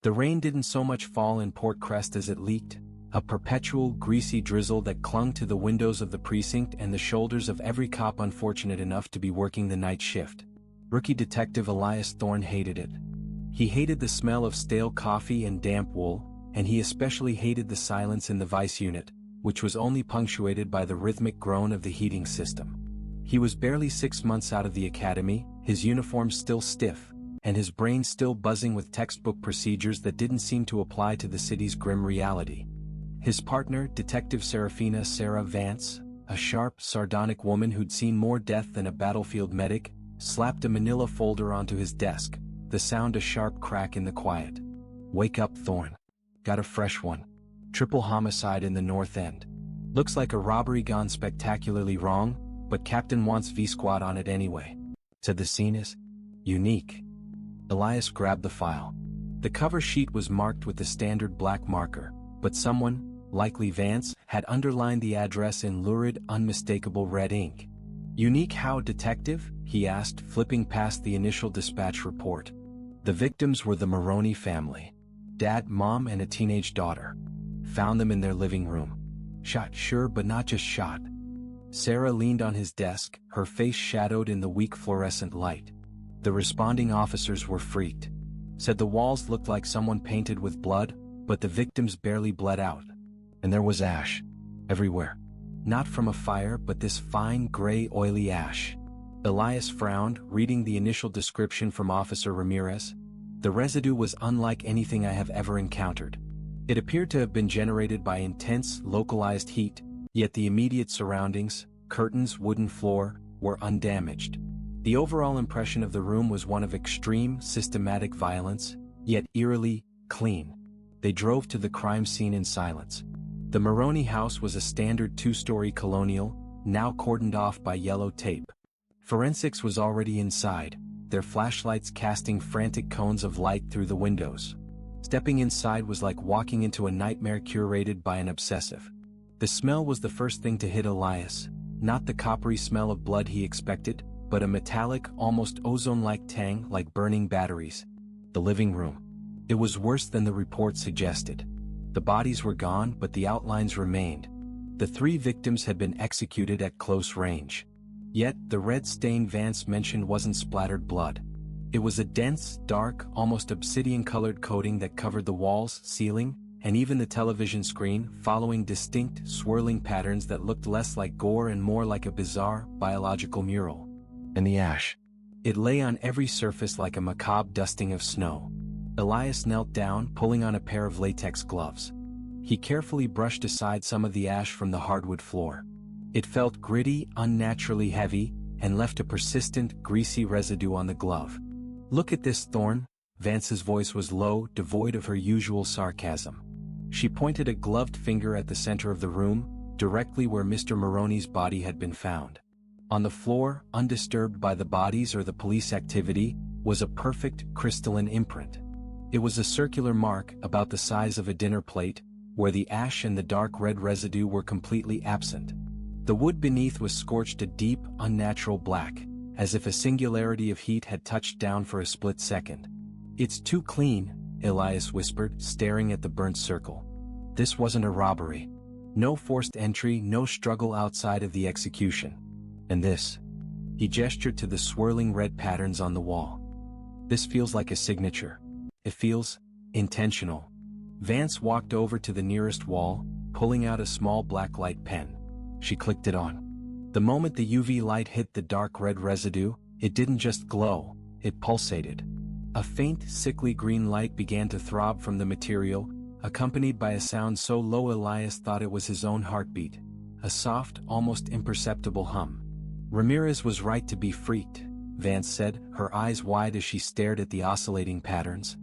The rain didn't so much fall in Port Crest as it leaked, a perpetual greasy drizzle that clung to the windows of the precinct and the shoulders of every cop unfortunate enough to be working the night shift. Rookie Detective Elias Thorne hated it. He hated the smell of stale coffee and damp wool, and he especially hated the silence in the vice unit, which was only punctuated by the rhythmic groan of the heating system. He was barely 6 months out of the academy, his uniform still stiff, and his brain still buzzing with textbook procedures that didn't seem to apply to the city's grim reality. His partner, Detective Serafina Sarah Vance, a sharp, sardonic woman who'd seen more death than a battlefield medic, slapped a manila folder onto his desk, the sound a sharp crack in the quiet. "Wake up, Thorne. Got a fresh one. Triple homicide in the North End. Looks like a robbery gone spectacularly wrong, but Captain wants V-Squad on it anyway. Said the scene is unique." Elias grabbed the file. The cover sheet was marked with the standard black marker, but someone, likely Vance, had underlined the address in lurid, unmistakable red ink. "Unique how, Detective?" he asked, flipping past the initial dispatch report. The victims were the Maroney family. Dad, mom, and a teenage daughter. Found them in their living room. Shot, sure, but not just shot. Sarah leaned on his desk, her face shadowed in the weak fluorescent light. The responding officers were freaked. Said the walls looked like someone painted with blood, but the victims barely bled out. And there was ash. Everywhere. Not from a fire, but this fine, gray, oily ash. Elias frowned, reading the initial description from Officer Ramirez. The residue was unlike anything I have ever encountered. It appeared to have been generated by intense, localized heat, yet the immediate surroundings, curtains, wooden floor, were undamaged. The overall impression of the room was one of extreme, systematic violence, yet eerily clean. They drove to the crime scene in silence. The Maroney house was a standard 2-story colonial, now cordoned off by yellow tape. Forensics was already inside, their flashlights casting frantic cones of light through the windows. Stepping inside was like walking into a nightmare curated by an obsessive. The smell was the first thing to hit Elias, not the coppery smell of blood he expected, but a metallic, almost ozone-like tang like burning batteries. The living room. It was worse than the report suggested. The bodies were gone, but the outlines remained. The 3 victims had been executed at close range. Yet, the red stain Vance mentioned wasn't splattered blood. It was a dense, dark, almost obsidian-colored coating that covered the walls, ceiling, and even the television screen, following distinct, swirling patterns that looked less like gore and more like a bizarre, biological mural. And the ash. It lay on every surface like a macabre dusting of snow. Elias knelt down, pulling on a pair of latex gloves. He carefully brushed aside some of the ash from the hardwood floor. It felt gritty, unnaturally heavy, and left a persistent, greasy residue on the glove. "Look at this, Thorne." Vance's voice was low, devoid of her usual sarcasm. She pointed a gloved finger at the center of the room, directly where Mr. Maroney's body had been found. On the floor, undisturbed by the bodies or the police activity, was a perfect, crystalline imprint. It was a circular mark, about the size of a dinner plate, where the ash and the dark red residue were completely absent. The wood beneath was scorched a deep, unnatural black, as if a singularity of heat had touched down for a split second. "It's too clean," Elias whispered, staring at the burnt circle. This wasn't a robbery. No forced entry, no struggle outside of the execution. And this. He gestured to the swirling red patterns on the wall. "This feels like a signature. It feels intentional." Vance walked over to the nearest wall, pulling out a small black light pen. She clicked it on. The moment the UV light hit the dark red residue, it didn't just glow, it pulsated. A faint, sickly green light began to throb from the material, accompanied by a sound so low Elias thought it was his own heartbeat. A soft, almost imperceptible hum. "Ramirez was right to be freaked," Vance said, her eyes wide as she stared at the oscillating patterns.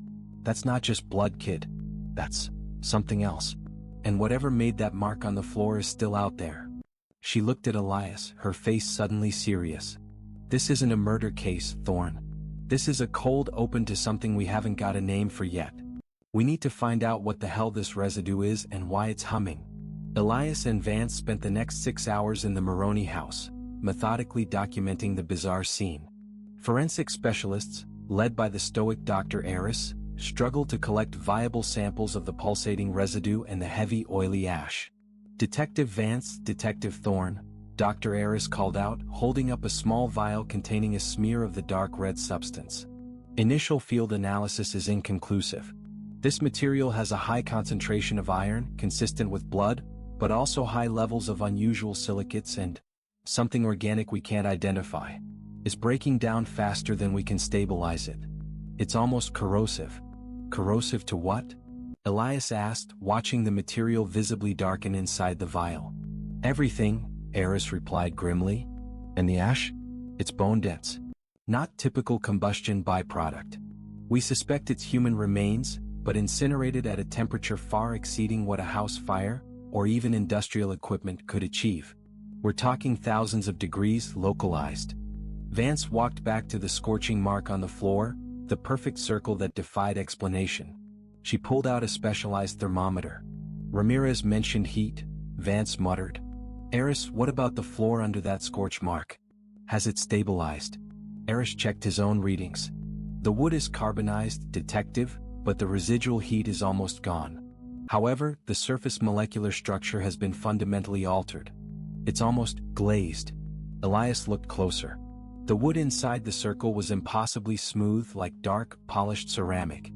"That's not just blood, kid. That's something else. And whatever made that mark on the floor is still out there." She looked at Elias, her face suddenly serious. "This isn't a murder case, Thorne. This is a cold open to something we haven't got a name for yet. We need to find out what the hell this residue is and why it's humming." Elias and Vance spent the next 6 hours in the Maroney house, methodically documenting the bizarre scene. Forensic specialists, led by the stoic Dr. Aris, struggled to collect viable samples of the pulsating residue and the heavy, oily ash. Detective Vance, Detective Thorne, Dr. Harris called out, holding up a small vial containing a smear of the dark red substance. Initial field analysis is inconclusive. This material has a high concentration of iron, consistent with blood, but also high levels of unusual silicates and something organic we can't identify. It's breaking down faster than we can stabilize it. It's almost corrosive. Corrosive to what? Elias asked, watching the material visibly darken inside the vial. Everything, Harris replied grimly. And the ash? It's bone dense. Not typical combustion byproduct. We suspect it's human remains, but incinerated at a temperature far exceeding what a house fire, or even industrial equipment could achieve. We're talking thousands of degrees localized. Vance walked back to the scorching mark on the floor, the perfect circle that defied explanation. She pulled out a specialized thermometer. Ramirez mentioned heat, Vance muttered. Harris, what about the floor under that scorch mark? Has it stabilized? Harris checked his own readings. The wood is carbonized, detective, but the residual heat is almost gone. However, the surface molecular structure has been fundamentally altered. It's almost glazed. Elias looked closer. The wood inside the circle was impossibly smooth, like dark, polished ceramic.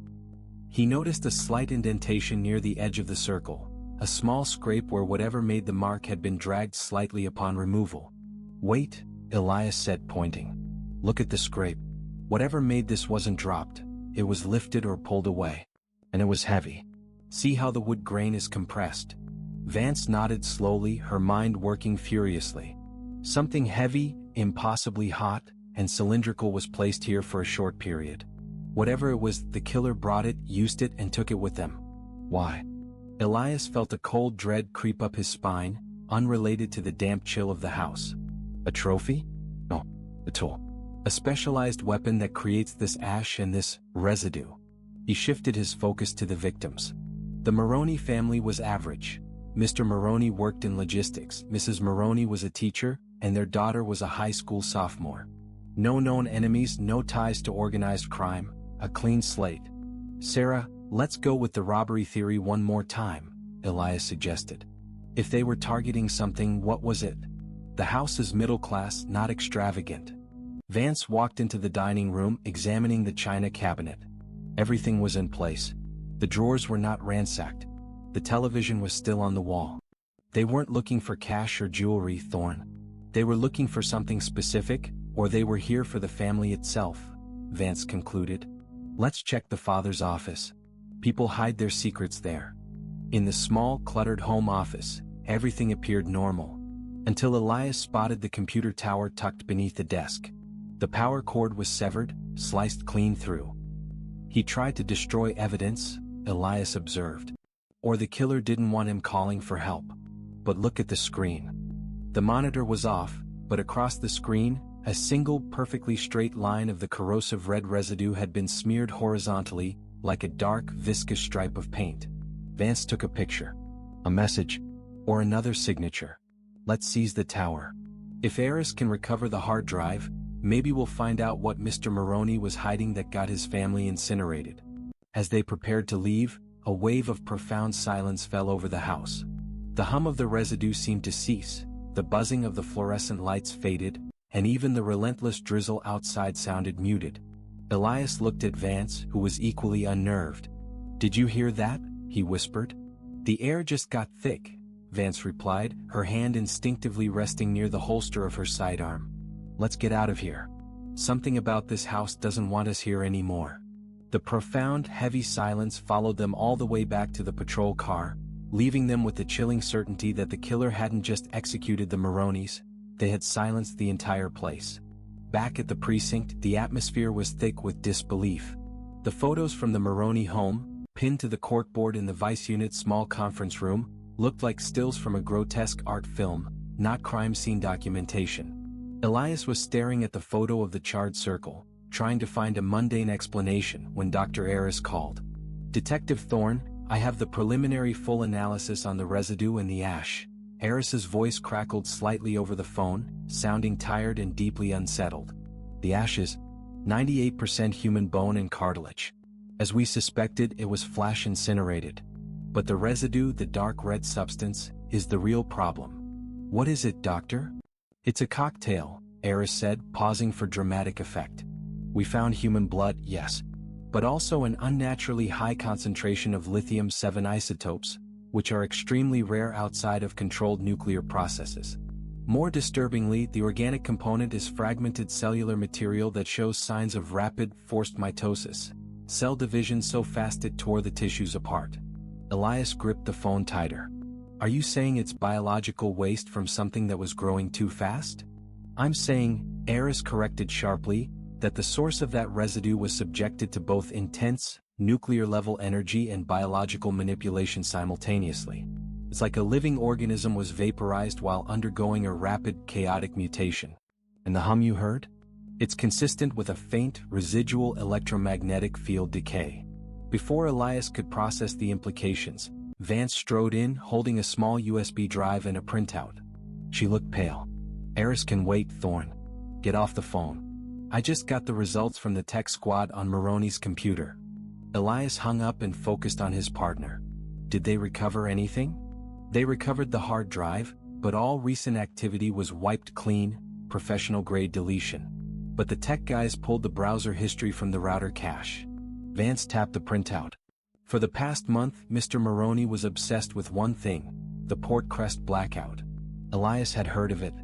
He noticed a slight indentation near the edge of the circle, a small scrape where whatever made the mark had been dragged slightly upon removal. Wait, Elias said, pointing. Look at the scrape. Whatever made this wasn't dropped, it was lifted or pulled away. And it was heavy. See how the wood grain is compressed? Vance nodded slowly, her mind working furiously. Something heavy, impossibly hot, and cylindrical was placed here for a short period. Whatever it was, the killer brought it, used it, and took it with them. Why? Elias felt a cold dread creep up his spine, unrelated to the damp chill of the house. A trophy? No, a tool. A specialized weapon that creates this ash and this residue. He shifted his focus to the victims. The Maroney family was average. Mr. Maroney worked in logistics, Mrs. Maroney was a teacher, and their daughter was a high school sophomore. No known enemies, no ties to organized crime, a clean slate. Sarah, let's go with the robbery theory one more time, Elias suggested. If they were targeting something, what was it? The house is middle class, not extravagant. Vance walked into the dining room, examining the china cabinet. Everything was in place. The drawers were not ransacked. The television was still on the wall. They weren't looking for cash or jewelry, Thorne. They were looking for something specific, or they were here for the family itself, Vance concluded. Let's check the father's office. People hide their secrets there. In the small, cluttered home office, everything appeared normal. Until Elias spotted the computer tower tucked beneath the desk. The power cord was severed, sliced clean through. He tried to destroy evidence, Elias observed. Or the killer didn't want him calling for help. But look at the screen. The monitor was off, but across the screen, a single perfectly straight line of the corrosive red residue had been smeared horizontally, like a dark, viscous stripe of paint. Vance took a picture. A message. Or another signature. Let's seize the tower. If Harris can recover the hard drive, maybe we'll find out what Mr. Maroney was hiding that got his family incinerated. As they prepared to leave, a wave of profound silence fell over the house. The hum of the residue seemed to cease, the buzzing of the fluorescent lights faded, and even the relentless drizzle outside sounded muted. Elias looked at Vance, who was equally unnerved. "Did you hear that?" he whispered. "The air just got thick," Vance replied, her hand instinctively resting near the holster of her sidearm. "Let's get out of here. Something about this house doesn't want us here anymore." The profound, heavy silence followed them all the way back to the patrol car, leaving them with the chilling certainty that the killer hadn't just executed the Maroneys, they had silenced the entire place. Back at the precinct, the atmosphere was thick with disbelief. The photos from the Maroney home, pinned to the corkboard in the vice unit's small conference room, looked like stills from a grotesque art film, not crime scene documentation. Elias was staring at the photo of the charred circle, trying to find a mundane explanation when Dr. Harris called. "Detective Thorne, I have the preliminary full analysis on the residue and the ash." Harris's voice crackled slightly over the phone, sounding tired and deeply unsettled. "The ash is 98% human bone and cartilage. As we suspected, it was flash incinerated. But the residue, the dark red substance, is the real problem. What is it, doctor? It's a cocktail, Eris said, pausing for dramatic effect. We found human blood, yes, but also an unnaturally high concentration of lithium-7 isotopes, which are extremely rare outside of controlled nuclear processes. More disturbingly, the organic component is fragmented cellular material that shows signs of rapid, forced mitosis, cell division so fast it tore the tissues apart. Elias gripped the phone tighter. Are you saying it's biological waste from something that was growing too fast? I'm saying, Eris corrected sharply, that the source of that residue was subjected to both intense, nuclear-level energy and biological manipulation simultaneously. It's like a living organism was vaporized while undergoing a rapid, chaotic mutation. And the hum you heard? It's consistent with a faint, residual electromagnetic field decay. Before Elias could process the implications, Vance strode in, holding a small USB drive and a printout. She looked pale. Eris can wait, Thorne. Get off the phone. I just got the results from the tech squad on Maroney's computer. Elias hung up and focused on his partner. Did they recover anything? They recovered the hard drive, but all recent activity was wiped clean, professional-grade deletion. But the tech guys pulled the browser history from the router cache. Vance tapped the printout. For the past month, Mr. Maroney was obsessed with one thing, the Port Crest blackout. Elias had heard of it.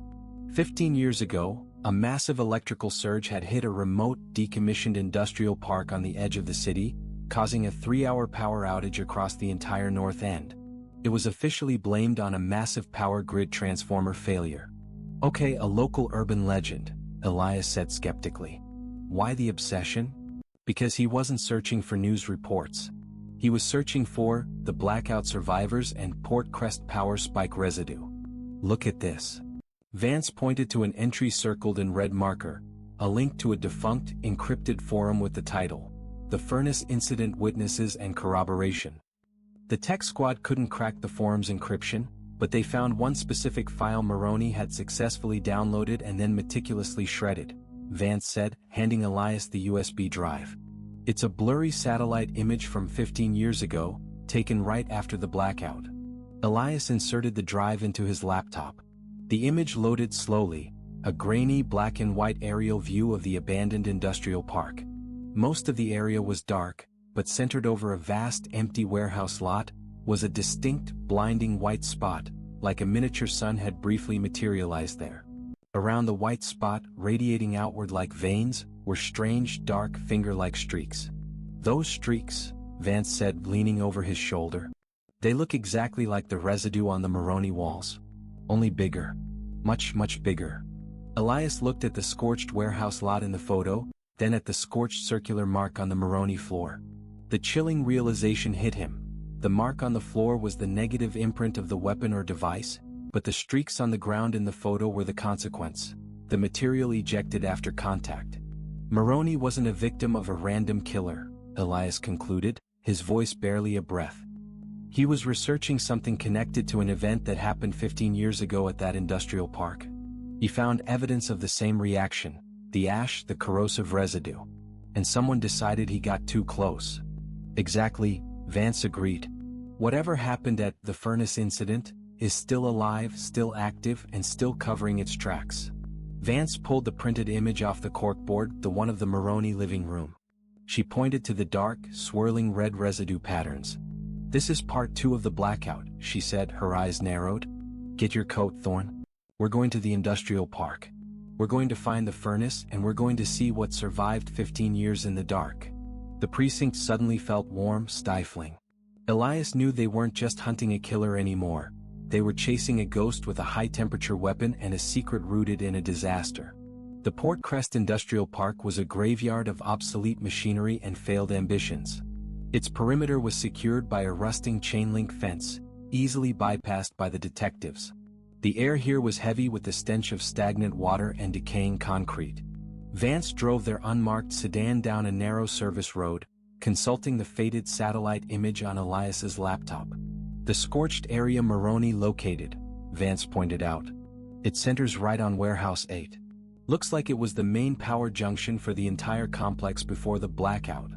15 years ago, a massive electrical surge had hit a remote, decommissioned industrial park on the edge of the city, causing a 3-hour power outage across the entire North End. It was officially blamed on a massive power grid transformer failure. Okay, a local urban legend, Elias said skeptically. Why the obsession? Because he wasn't searching for news reports. He was searching for the blackout survivors and Port Crest power spike residue. Look at this. Vance pointed to an entry circled in red marker, a link to a defunct, encrypted forum with the title, The Furnace Incident Witnesses and Corroboration. The tech squad couldn't crack the forum's encryption, but they found one specific file Maroney had successfully downloaded and then meticulously shredded, Vance said, handing Elias the USB drive. It's a blurry satellite image from 15 years ago, taken right after the blackout. Elias inserted the drive into his laptop. The image loaded slowly, a grainy black and white aerial view of the abandoned industrial park. Most of the area was dark, but centered over a vast empty warehouse lot was a distinct, blinding white spot, like a miniature sun had briefly materialized there. Around the white spot, radiating outward like veins, were strange, dark, finger-like streaks. Those streaks, Vance said, leaning over his shoulder. They look exactly like the residue on the Maroney walls. Only bigger. Much, much bigger. Elias looked at the scorched warehouse lot in the photo, then at the scorched circular mark on the Maroney floor. The chilling realization hit him. The mark on the floor was the negative imprint of the weapon or device, but the streaks on the ground in the photo were the consequence, the material ejected after contact. Maroney wasn't a victim of a random killer, Elias concluded, his voice barely a breath. He was researching something connected to an event that happened 15 years ago at that industrial park. He found evidence of the same reaction, the ash, the corrosive residue. And someone decided he got too close. Exactly, Vance agreed. Whatever happened at the furnace incident is still alive, still active, and still covering its tracks. Vance pulled the printed image off the corkboard, the one of the Maroney living room. She pointed to the dark, swirling red residue patterns. This is part 2 of the blackout, she said, her eyes narrowed. Get your coat, Thorne. We're going to the industrial park. We're going to find the furnace and we're going to see what survived 15 years in the dark. The precinct suddenly felt warm, stifling. Elias knew they weren't just hunting a killer anymore. They were chasing a ghost with a high-temperature weapon and a secret rooted in a disaster. The Port Crest Industrial Park was a graveyard of obsolete machinery and failed ambitions. Its perimeter was secured by a rusting chain-link fence, easily bypassed by the detectives. The air here was heavy with the stench of stagnant water and decaying concrete. Vance drove their unmarked sedan down a narrow service road, consulting the faded satellite image on Elias's laptop. The scorched area Maroney located, Vance pointed out. It centers right on Warehouse 8. Looks like it was the main power junction for the entire complex before the blackout.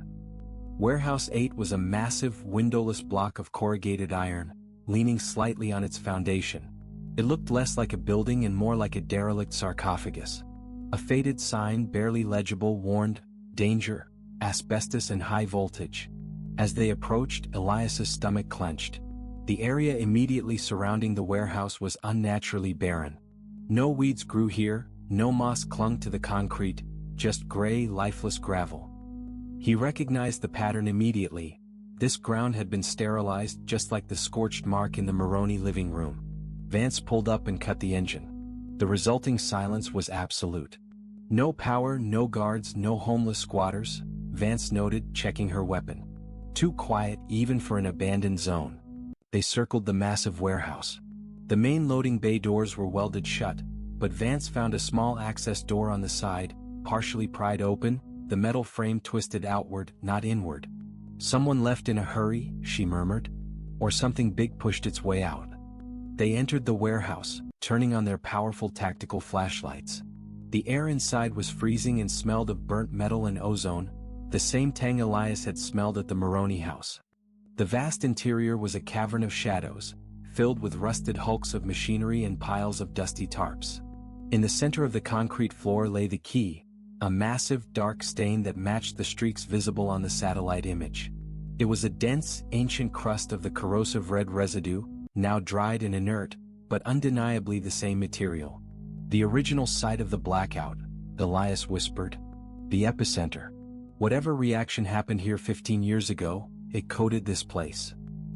Warehouse 8 was a massive, windowless block of corrugated iron, leaning slightly on its foundation. It looked less like a building and more like a derelict sarcophagus. A faded sign, barely legible, warned, "Danger, asbestos and high voltage." As they approached, Elias's stomach clenched. The area immediately surrounding the warehouse was unnaturally barren. No weeds grew here, no moss clung to the concrete, just gray, lifeless gravel. He recognized the pattern immediately. This ground had been sterilized just like the scorched mark in the Maroney living room. Vance pulled up and cut the engine. The resulting silence was absolute. No power, no guards, no homeless squatters, Vance noted, checking her weapon. Too quiet even for an abandoned zone. They circled the massive warehouse. The main loading bay doors were welded shut, but Vance found a small access door on the side, partially pried open, the metal frame twisted outward, not inward. "Someone left in a hurry," she murmured. "Or something big pushed its way out." They entered the warehouse, turning on their powerful tactical flashlights. The air inside was freezing and smelled of burnt metal and ozone, the same tang Elias had smelled at the Maroney house. The vast interior was a cavern of shadows, filled with rusted hulks of machinery and piles of dusty tarps. In the center of the concrete floor lay the key, a massive dark stain that matched the streaks visible on the satellite image. It was a dense, ancient crust of the corrosive red residue, now dried and inert, but undeniably the same material. "The original site of the blackout," Elias whispered. "The epicenter. Whatever reaction happened here 15 years ago, it coated this place."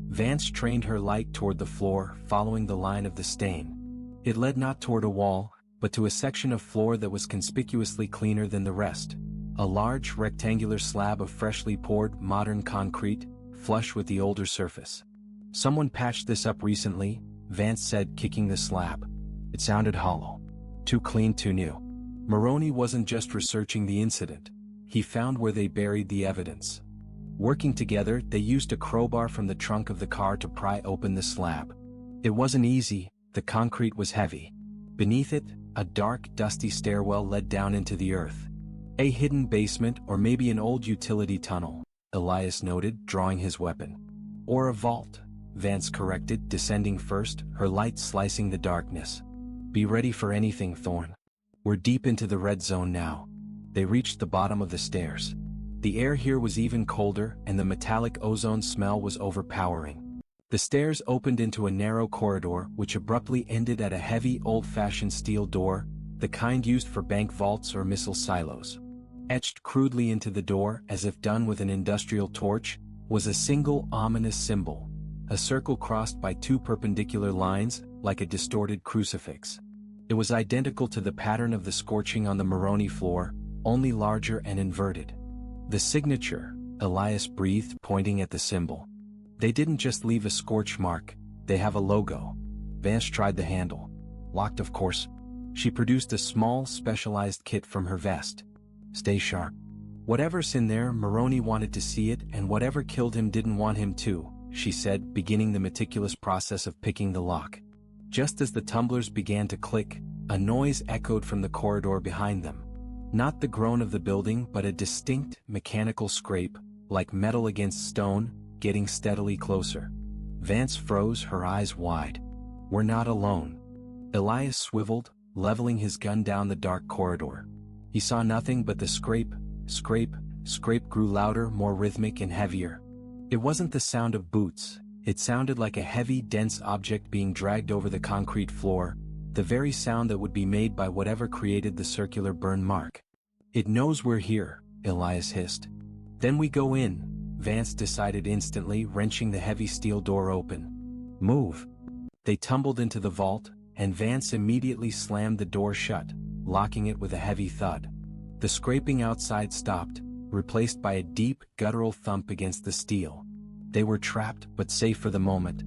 Vance trained her light toward the floor, following the line of the stain. It led not toward a wall, but to a section of floor that was conspicuously cleaner than the rest. A large rectangular slab of freshly poured, modern concrete, flush with the older surface. "Someone patched this up recently," Vance said, kicking the slab. It sounded hollow. Too clean, too new. Maroney wasn't just researching the incident. He found where they buried the evidence. Working together, they used a crowbar from the trunk of the car to pry open the slab. It wasn't easy, the concrete was heavy. Beneath it, a dark, dusty stairwell led down into the earth. A hidden basement or maybe an old utility tunnel, Elias noted, drawing his weapon. Or a vault, Vance corrected, descending first, her light slicing the darkness. "Be ready for anything, Thorne. We're deep into the red zone now." They reached the bottom of the stairs. The air here was even colder, and the metallic ozone smell was overpowering. The stairs opened into a narrow corridor which abruptly ended at a heavy, old-fashioned steel door, the kind used for bank vaults or missile silos. Etched crudely into the door, as if done with an industrial torch, was a single ominous symbol, a circle crossed by two perpendicular lines, like a distorted crucifix. It was identical to the pattern of the scorching on the Maroney floor, only larger and inverted. "The signature," Elias breathed, pointing at the symbol. "They didn't just leave a scorch mark, they have a logo." Vance tried the handle. Locked, of course. She produced a small, specialized kit from her vest. "Stay sharp. Whatever's in there, Maroney wanted to see it, and whatever killed him didn't want him to," she said, beginning the meticulous process of picking the lock. Just as the tumblers began to click, a noise echoed from the corridor behind them. Not the groan of the building, but a distinct, mechanical scrape, like metal against stone, getting steadily closer. Vance froze, her eyes wide. "We're not alone." Elias swiveled, leveling his gun down the dark corridor. He saw nothing but the scrape grew louder, more rhythmic and heavier. It wasn't the sound of boots, it sounded like a heavy, dense object being dragged over the concrete floor, the very sound that would be made by whatever created the circular burn mark. "It knows we're here," Elias hissed. "Then we go in," Vance decided instantly, wrenching the heavy steel door open. "Move." They tumbled into the vault, and Vance immediately slammed the door shut, locking it with a heavy thud. The scraping outside stopped, replaced by a deep, guttural thump against the steel. They were trapped, but safe for the moment.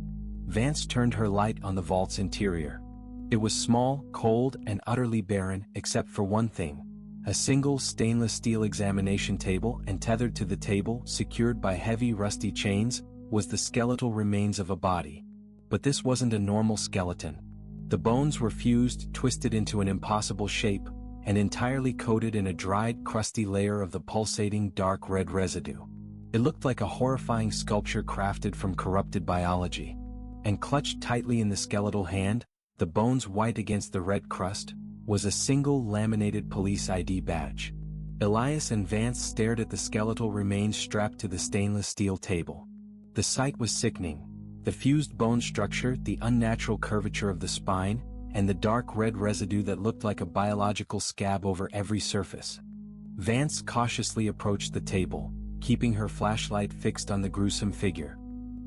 Vance turned her light on the vault's interior. It was small, cold, and utterly barren, except for one thing. A single stainless steel examination table, and tethered to the table, secured by heavy rusty chains, was the skeletal remains of a body. But this wasn't a normal skeleton. The bones were fused, twisted into an impossible shape, and entirely coated in a dried, crusty layer of the pulsating dark red residue. It looked like a horrifying sculpture crafted from corrupted biology. And clutched tightly in the skeletal hand, the bones white against the red crust, was a single laminated police ID badge. Elias and Vance stared at the skeletal remains strapped to the stainless steel table. The sight was sickening. The fused bone structure, the unnatural curvature of the spine, and the dark red residue that looked like a biological scab over every surface. Vance cautiously approached the table, keeping her flashlight fixed on the gruesome figure.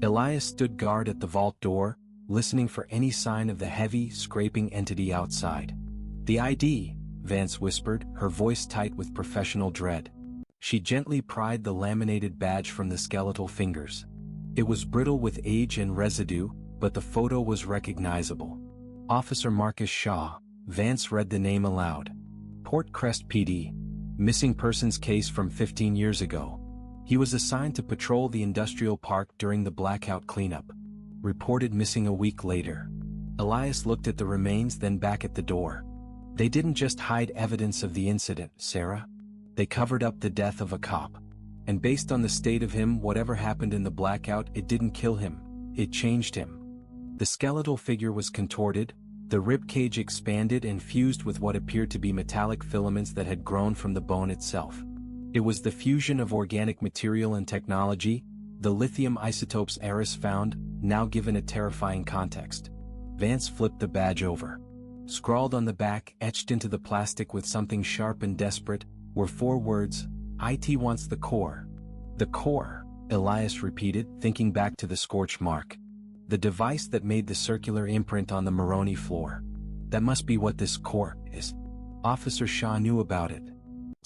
Elias stood guard at the vault door, listening for any sign of the heavy, scraping entity outside. "The ID," Vance whispered, her voice tight with professional dread. She gently pried the laminated badge from the skeletal fingers. It was brittle with age and residue, but the photo was recognizable. "Officer Marcus Shaw," Vance read the name aloud. "Port Crest PD. Missing persons case from 15 years ago. He was assigned to patrol the industrial park during the blackout cleanup. Reported missing a week later." Elias looked at the remains, then back at the door. "They didn't just hide evidence of the incident, Sarah. They covered up the death of a cop. And based on the state of him, whatever happened in the blackout, it didn't kill him, it changed him." The skeletal figure was contorted, the ribcage expanded and fused with what appeared to be metallic filaments that had grown from the bone itself. It was the fusion of organic material and technology, the lithium isotopes Eris found, now given a terrifying context. Vance flipped the badge over. Scrawled on the back, etched into the plastic with something sharp and desperate, were 4 words: "IT wants the core." "The core," Elias repeated, thinking back to the scorch mark. "The device that made the circular imprint on the Moroni floor. That must be what this core is." Officer Shaw knew about it.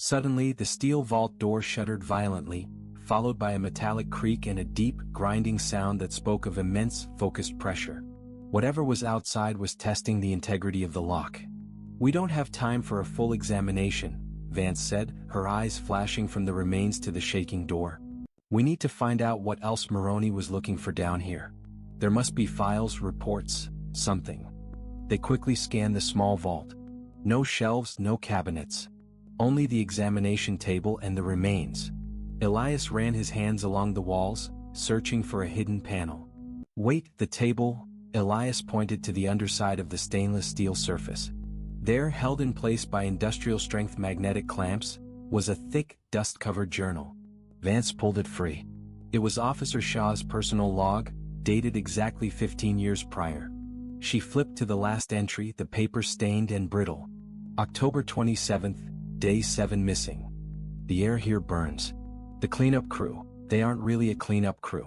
Suddenly, the steel vault door shuddered violently, followed by a metallic creak and a deep, grinding sound that spoke of immense, focused pressure. Whatever was outside was testing the integrity of the lock. "We don't have time for a full examination," Vance said, her eyes flashing from the remains to the shaking door. "We need to find out what else Moroni was looking for down here. There must be files, reports, something." They quickly scanned the small vault. No shelves, no cabinets. Only the examination table and the remains. Elias ran his hands along the walls, searching for a hidden panel. "Wait, the table," Elias pointed to the underside of the stainless steel surface. There, held in place by industrial-strength magnetic clamps, was a thick, dust-covered journal. Vance pulled it free. It was Officer Shaw's personal log, dated exactly 15 years prior. She flipped to the last entry, the paper stained and brittle. "October 27th, Day 7 missing. The air here burns. The cleanup crew, they aren't really a cleanup crew.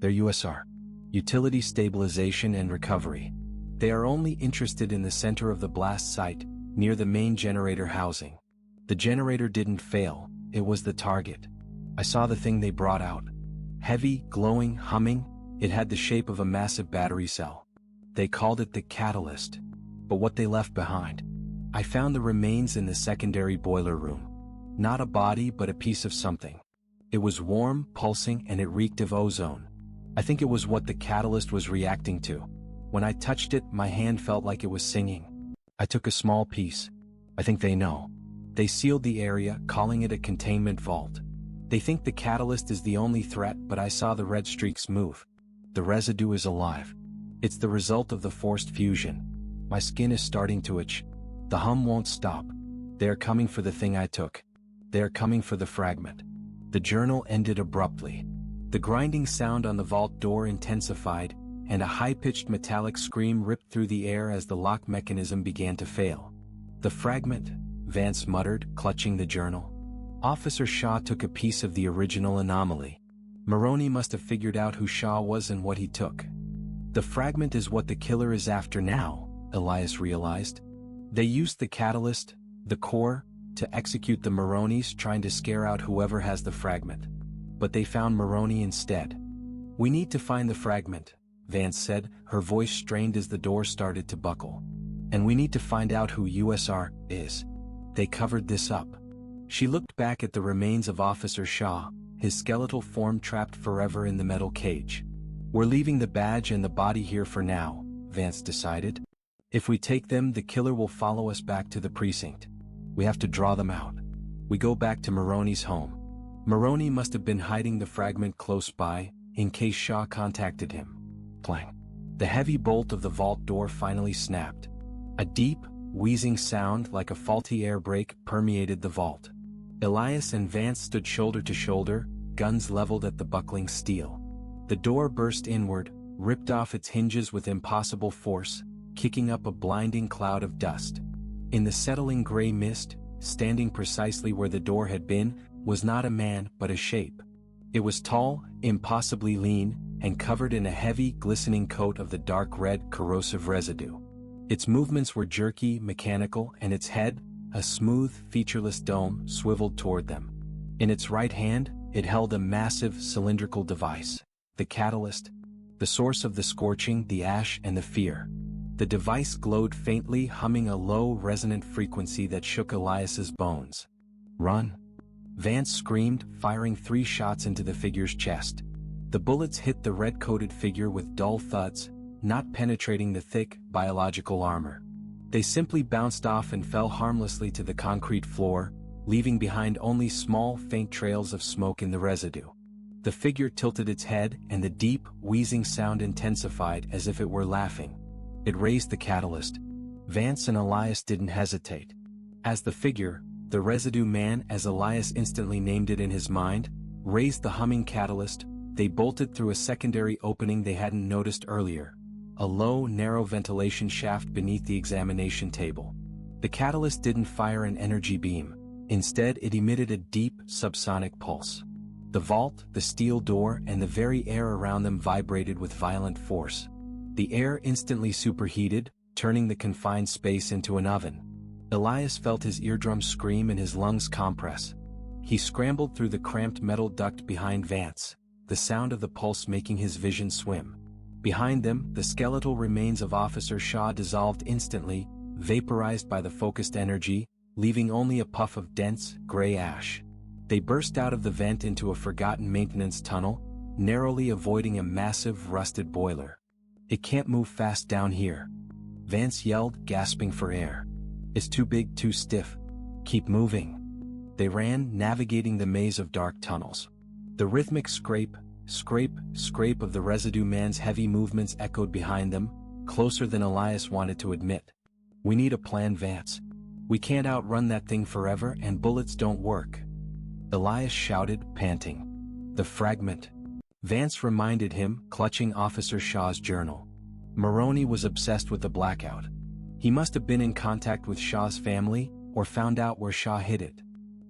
They're USR. Utility Stabilization and Recovery. They are only interested in the center of the blast site, near the main generator housing. The generator didn't fail, it was the target. I saw the thing they brought out. Heavy, glowing, humming, it had the shape of a massive battery cell. They called it the catalyst. But what they left behind? I found the remains in the secondary boiler room. Not a body but a piece of something. It was warm, pulsing, and it reeked of ozone. I think it was what the catalyst was reacting to. When I touched it, my hand felt like it was singing. I took a small piece. I think they know. They sealed the area, calling it a containment vault. They think the catalyst is the only threat, but I saw the red streaks move. The residue is alive. It's the result of the forced fusion. My skin is starting to itch. The hum won't stop. They are coming for the thing I took. They are coming for the fragment." The journal ended abruptly. The grinding sound on the vault door intensified, and a high-pitched metallic scream ripped through the air as the lock mechanism began to fail. "The fragment," Vance muttered, clutching the journal. Officer Shaw took a piece of the original anomaly. Moroni must have figured out who Shaw was and what he took. The fragment is what the killer is after now, Elias realized. They used the catalyst, the core, to execute the Moronis, trying to scare out whoever has the fragment. But they found Moroni instead. "We need to find the fragment," Vance said, her voice strained as the door started to buckle. "And we need to find out who USR is. They covered this up." She looked back at the remains of Officer Shaw, his skeletal form trapped forever in the metal cage. "We're leaving the badge and the body here for now," Vance decided. "If we take them, the killer will follow us back to the precinct. We have to draw them out. We go back to Moroni's home. Maroney must have been hiding the fragment close by, in case Shaw contacted him. Clang. The heavy bolt of the vault door finally snapped. A deep, wheezing sound like a faulty air brake permeated the vault. Elias and Vance stood shoulder to shoulder, guns leveled at the buckling steel. The door burst inward, ripped off its hinges with impossible force, kicking up a blinding cloud of dust. In the settling gray mist, standing precisely where the door had been, was not a man but a shape. It was tall, impossibly lean, and covered in a heavy, glistening coat of the dark red, corrosive residue. Its movements were jerky, mechanical, and its head, a smooth, featureless dome, swiveled toward them. In its right hand, it held a massive, cylindrical device. The catalyst. The source of the scorching, the ash, and the fear. The device glowed faintly, humming a low, resonant frequency that shook Elias's bones. "Run!" Vance screamed, firing 3 shots into the figure's chest. The bullets hit the red-coated figure with dull thuds, not penetrating the thick, biological armor. They simply bounced off and fell harmlessly to the concrete floor, leaving behind only small, faint trails of smoke in the residue. The figure tilted its head, and the deep, wheezing sound intensified as if it were laughing. It raised the catalyst. Vance and Elias didn't hesitate. As the figure, the residue man, as Elias instantly named it in his mind, raised the humming catalyst, they bolted through a secondary opening they hadn't noticed earlier. A low, narrow ventilation shaft beneath the examination table. The catalyst didn't fire an energy beam. Instead, it emitted a deep, subsonic pulse. The vault, the steel door, and the very air around them vibrated with violent force. The air instantly superheated, turning the confined space into an oven. Elias felt his eardrums scream and his lungs compress. He scrambled through the cramped metal duct behind Vance, the sound of the pulse making his vision swim. Behind them, the skeletal remains of Officer Shaw dissolved instantly, vaporized by the focused energy, leaving only a puff of dense, gray ash. They burst out of the vent into a forgotten maintenance tunnel, narrowly avoiding a massive, rusted boiler. "It can't move fast down here," Vance yelled, gasping for air. "It's too big, too stiff. Keep moving." They ran, navigating the maze of dark tunnels. The rhythmic scrape, scrape of the residue man's heavy movements echoed behind them, closer than Elias wanted to admit. "We need a plan, Vance. We can't outrun that thing forever, and bullets don't work." Elias shouted, panting. "The fragment." Vance reminded him, clutching Officer Shaw's journal. Maroney was obsessed with the blackout. He must have been in contact with Shaw's family, or found out where Shaw hid it.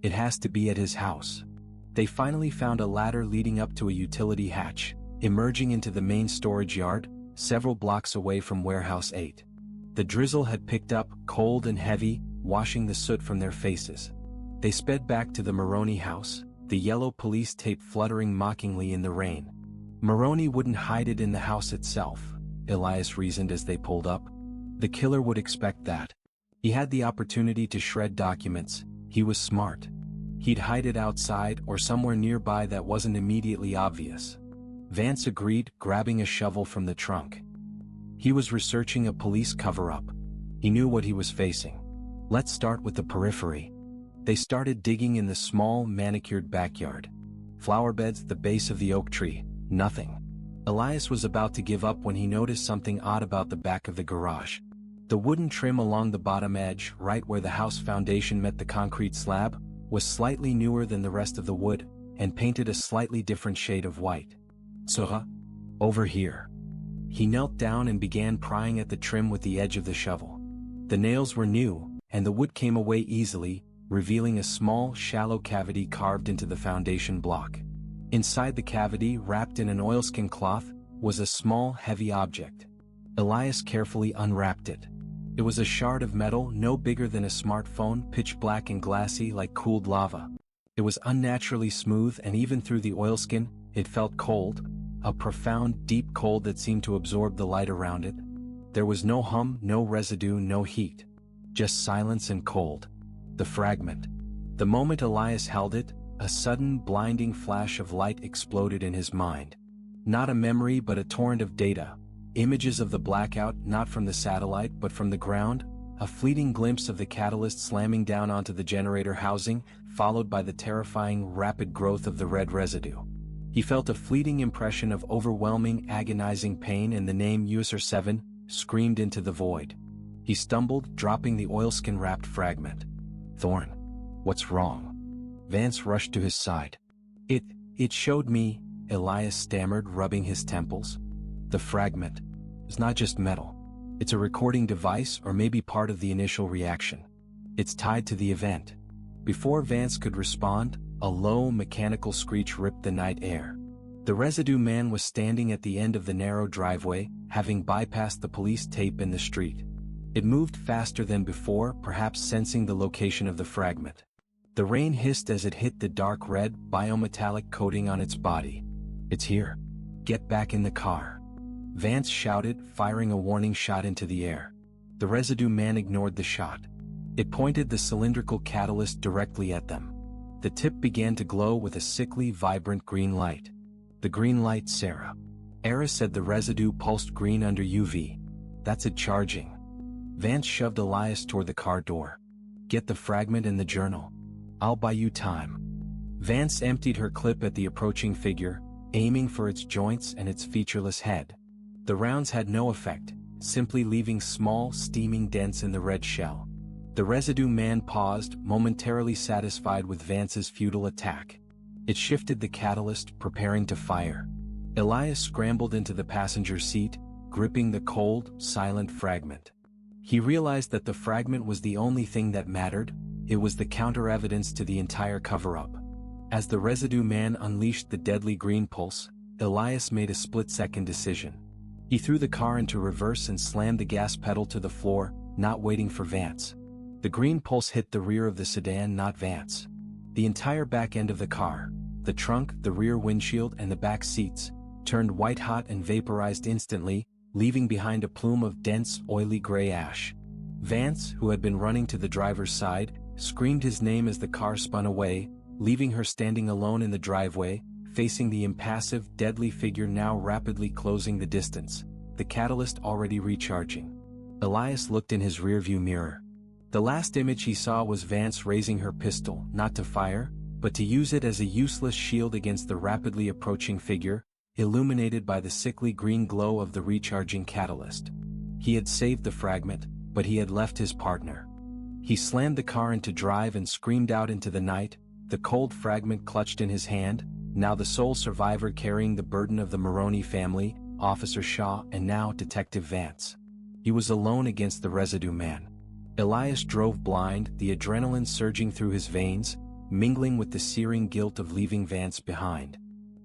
It has to be at his house. They finally found a ladder leading up to a utility hatch, emerging into the main storage yard, several blocks away from Warehouse 8. The drizzle had picked up, cold and heavy, washing the soot from their faces. They sped back to the Maroney house, the yellow police tape fluttering mockingly in the rain. Maroney wouldn't hide it in the house itself, Elias reasoned as they pulled up. The killer would expect that. He had the opportunity to shred documents. He was smart. He'd hide it outside or somewhere nearby that wasn't immediately obvious. Vance agreed, grabbing a shovel from the trunk. He was researching a police cover-up. He knew what he was facing. "Let's start with the periphery." They started digging in the small, manicured backyard. Flower beds at the base of the oak tree, nothing. Elias was about to give up when he noticed something odd about the back of the garage. The wooden trim along the bottom edge, right where the house foundation met the concrete slab, was slightly newer than the rest of the wood, and painted a slightly different shade of white. "So, over here." He knelt down and began prying at the trim with the edge of the shovel. The nails were new, and the wood came away easily, revealing a small, shallow cavity carved into the foundation block. Inside the cavity, wrapped in an oilskin cloth, was a small, heavy object. Elias carefully unwrapped it. It was a shard of metal no bigger than a smartphone, pitch black and glassy like cooled lava. It was unnaturally smooth, and even through the oilskin, it felt cold, a profound, deep cold that seemed to absorb the light around it. There was no hum, no residue, no heat. Just silence and cold. The fragment. The moment Elias held it, a sudden, blinding flash of light exploded in his mind. Not a memory but a torrent of data. Images of the blackout, not from the satellite but from the ground, a fleeting glimpse of the catalyst slamming down onto the generator housing, followed by the terrifying, rapid growth of the red residue. He felt a fleeting impression of overwhelming, agonizing pain, and the name User 7 screamed into the void. He stumbled, dropping the oilskin-wrapped fragment. "Thorne, what's wrong?" Vance rushed to his side. It showed me," Elias stammered, rubbing his temples. "The fragment. It's not just metal. It's a recording device, or maybe part of the initial reaction. It's tied to the event." Before Vance could respond, a low, mechanical screech ripped the night air. The residue man was standing at the end of the narrow driveway, having bypassed the police tape in the street. It moved faster than before, perhaps sensing the location of the fragment. The rain hissed as it hit the dark red, biometallic coating on its body. "It's here. Get back in the car," Vance shouted, firing a warning shot into the air. The residue man ignored the shot. It pointed the cylindrical catalyst directly at them. The tip began to glow with a sickly, vibrant green light. "The green light, Sarah." Era said the residue pulsed green under UV. "That's it charging." Vance shoved Elias toward the car door. "Get the fragment and the journal. I'll buy you time." Vance emptied her clip at the approaching figure, aiming for its joints and its featureless head. The rounds had no effect, simply leaving small, steaming dents in the red shell. The residue man paused, momentarily satisfied with Vance's futile attack. It shifted the catalyst, preparing to fire. Elias scrambled into the passenger seat, gripping the cold, silent fragment. He realized that the fragment was the only thing that mattered. It was the counter-evidence to the entire cover-up. As the residue man unleashed the deadly green pulse, Elias made a split-second decision. He threw the car into reverse and slammed the gas pedal to the floor, not waiting for Vance. The green pulse hit the rear of the sedan, not Vance. The entire back end of the car, the trunk, the rear windshield, and the back seats, turned white-hot and vaporized instantly, leaving behind a plume of dense, oily gray ash. Vance, who had been running to the driver's side, screamed his name as the car spun away, leaving her standing alone in the driveway, facing the impassive, deadly figure now rapidly closing the distance, the catalyst already recharging. Elias looked in his rearview mirror. The last image he saw was Vance raising her pistol, not to fire, but to use it as a useless shield against the rapidly approaching figure, illuminated by the sickly green glow of the recharging catalyst. He had saved the fragment, but he had left his partner. He slammed the car into drive and screamed out into the night, the cold fragment clutched in his hand, now the sole survivor carrying the burden of the Maroney family, Officer Shaw, and now Detective Vance. He was alone against the residue man. Elias drove blind, the adrenaline surging through his veins, mingling with the searing guilt of leaving Vance behind.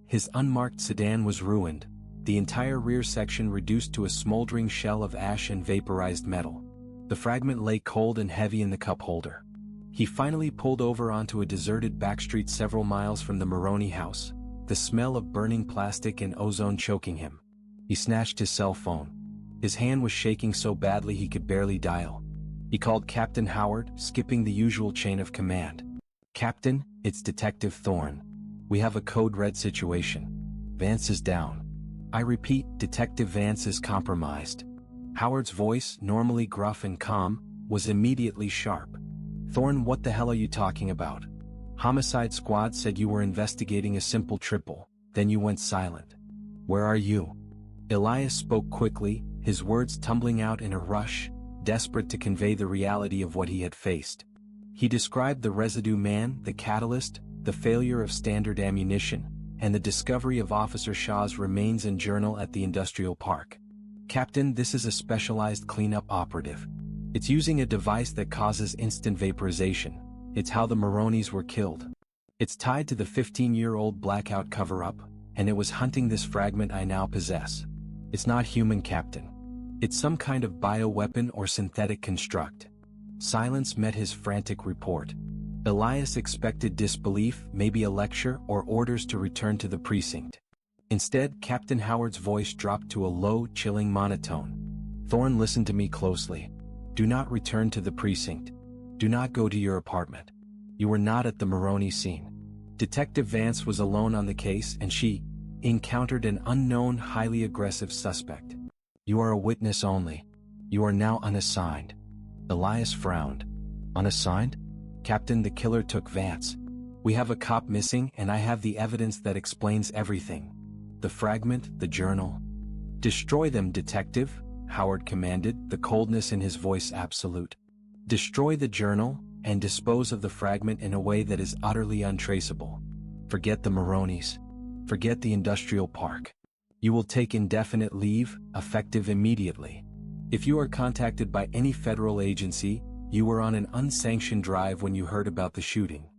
His unmarked sedan was ruined, the entire rear section reduced to a smoldering shell of ash and vaporized metal. The fragment lay cold and heavy in the cup holder. He finally pulled over onto a deserted backstreet several miles from the Maroney house, the smell of burning plastic and ozone choking him. He snatched his cell phone. His hand was shaking so badly he could barely dial. He called Captain Howard, skipping the usual chain of command. "Captain, it's Detective Thorne. We have a code red situation. Vance is down." "I repeat, Detective Vance is compromised." Howard's voice, normally gruff and calm, was immediately sharp. "Thorne, what the hell are you talking about? Homicide Squad said you were investigating a simple triple, then you went silent. Where are you?" Elias spoke quickly, his words tumbling out in a rush, desperate to convey the reality of what he had faced. He described the residue man, the catalyst, the failure of standard ammunition, and the discovery of Officer Shaw's remains and journal at the industrial park. "Captain, this is a specialized cleanup operative. It's using a device that causes instant vaporization. It's how the Maroneys were killed. It's tied to the 15-year-old blackout cover-up, and it was hunting this fragment I now possess. It's not human, Captain. It's some kind of bioweapon or synthetic construct." Silence met his frantic report. Elias expected disbelief, maybe a lecture or orders to return to the precinct. Instead, Captain Howard's voice dropped to a low, chilling monotone. "Thorne, listen to me closely. Do not return to the precinct. Do not go to your apartment. You were not at the Maroney scene. Detective Vance was alone on the case and she encountered an unknown, highly aggressive suspect. You are a witness only. You are now unassigned. Elias frowned. Unassigned? Captain, the killer took Vance. We have a cop missing and I have the evidence that explains everything. The fragment, the journal. Destroy them, detective, Howard commanded, the coldness in his voice absolute. Destroy the journal, and dispose of the fragment in a way that is utterly untraceable. Forget the Maronis. Forget the industrial park. You will take indefinite leave, effective immediately. If you are contacted by any federal agency, you were on an unsanctioned drive when you heard about the shooting.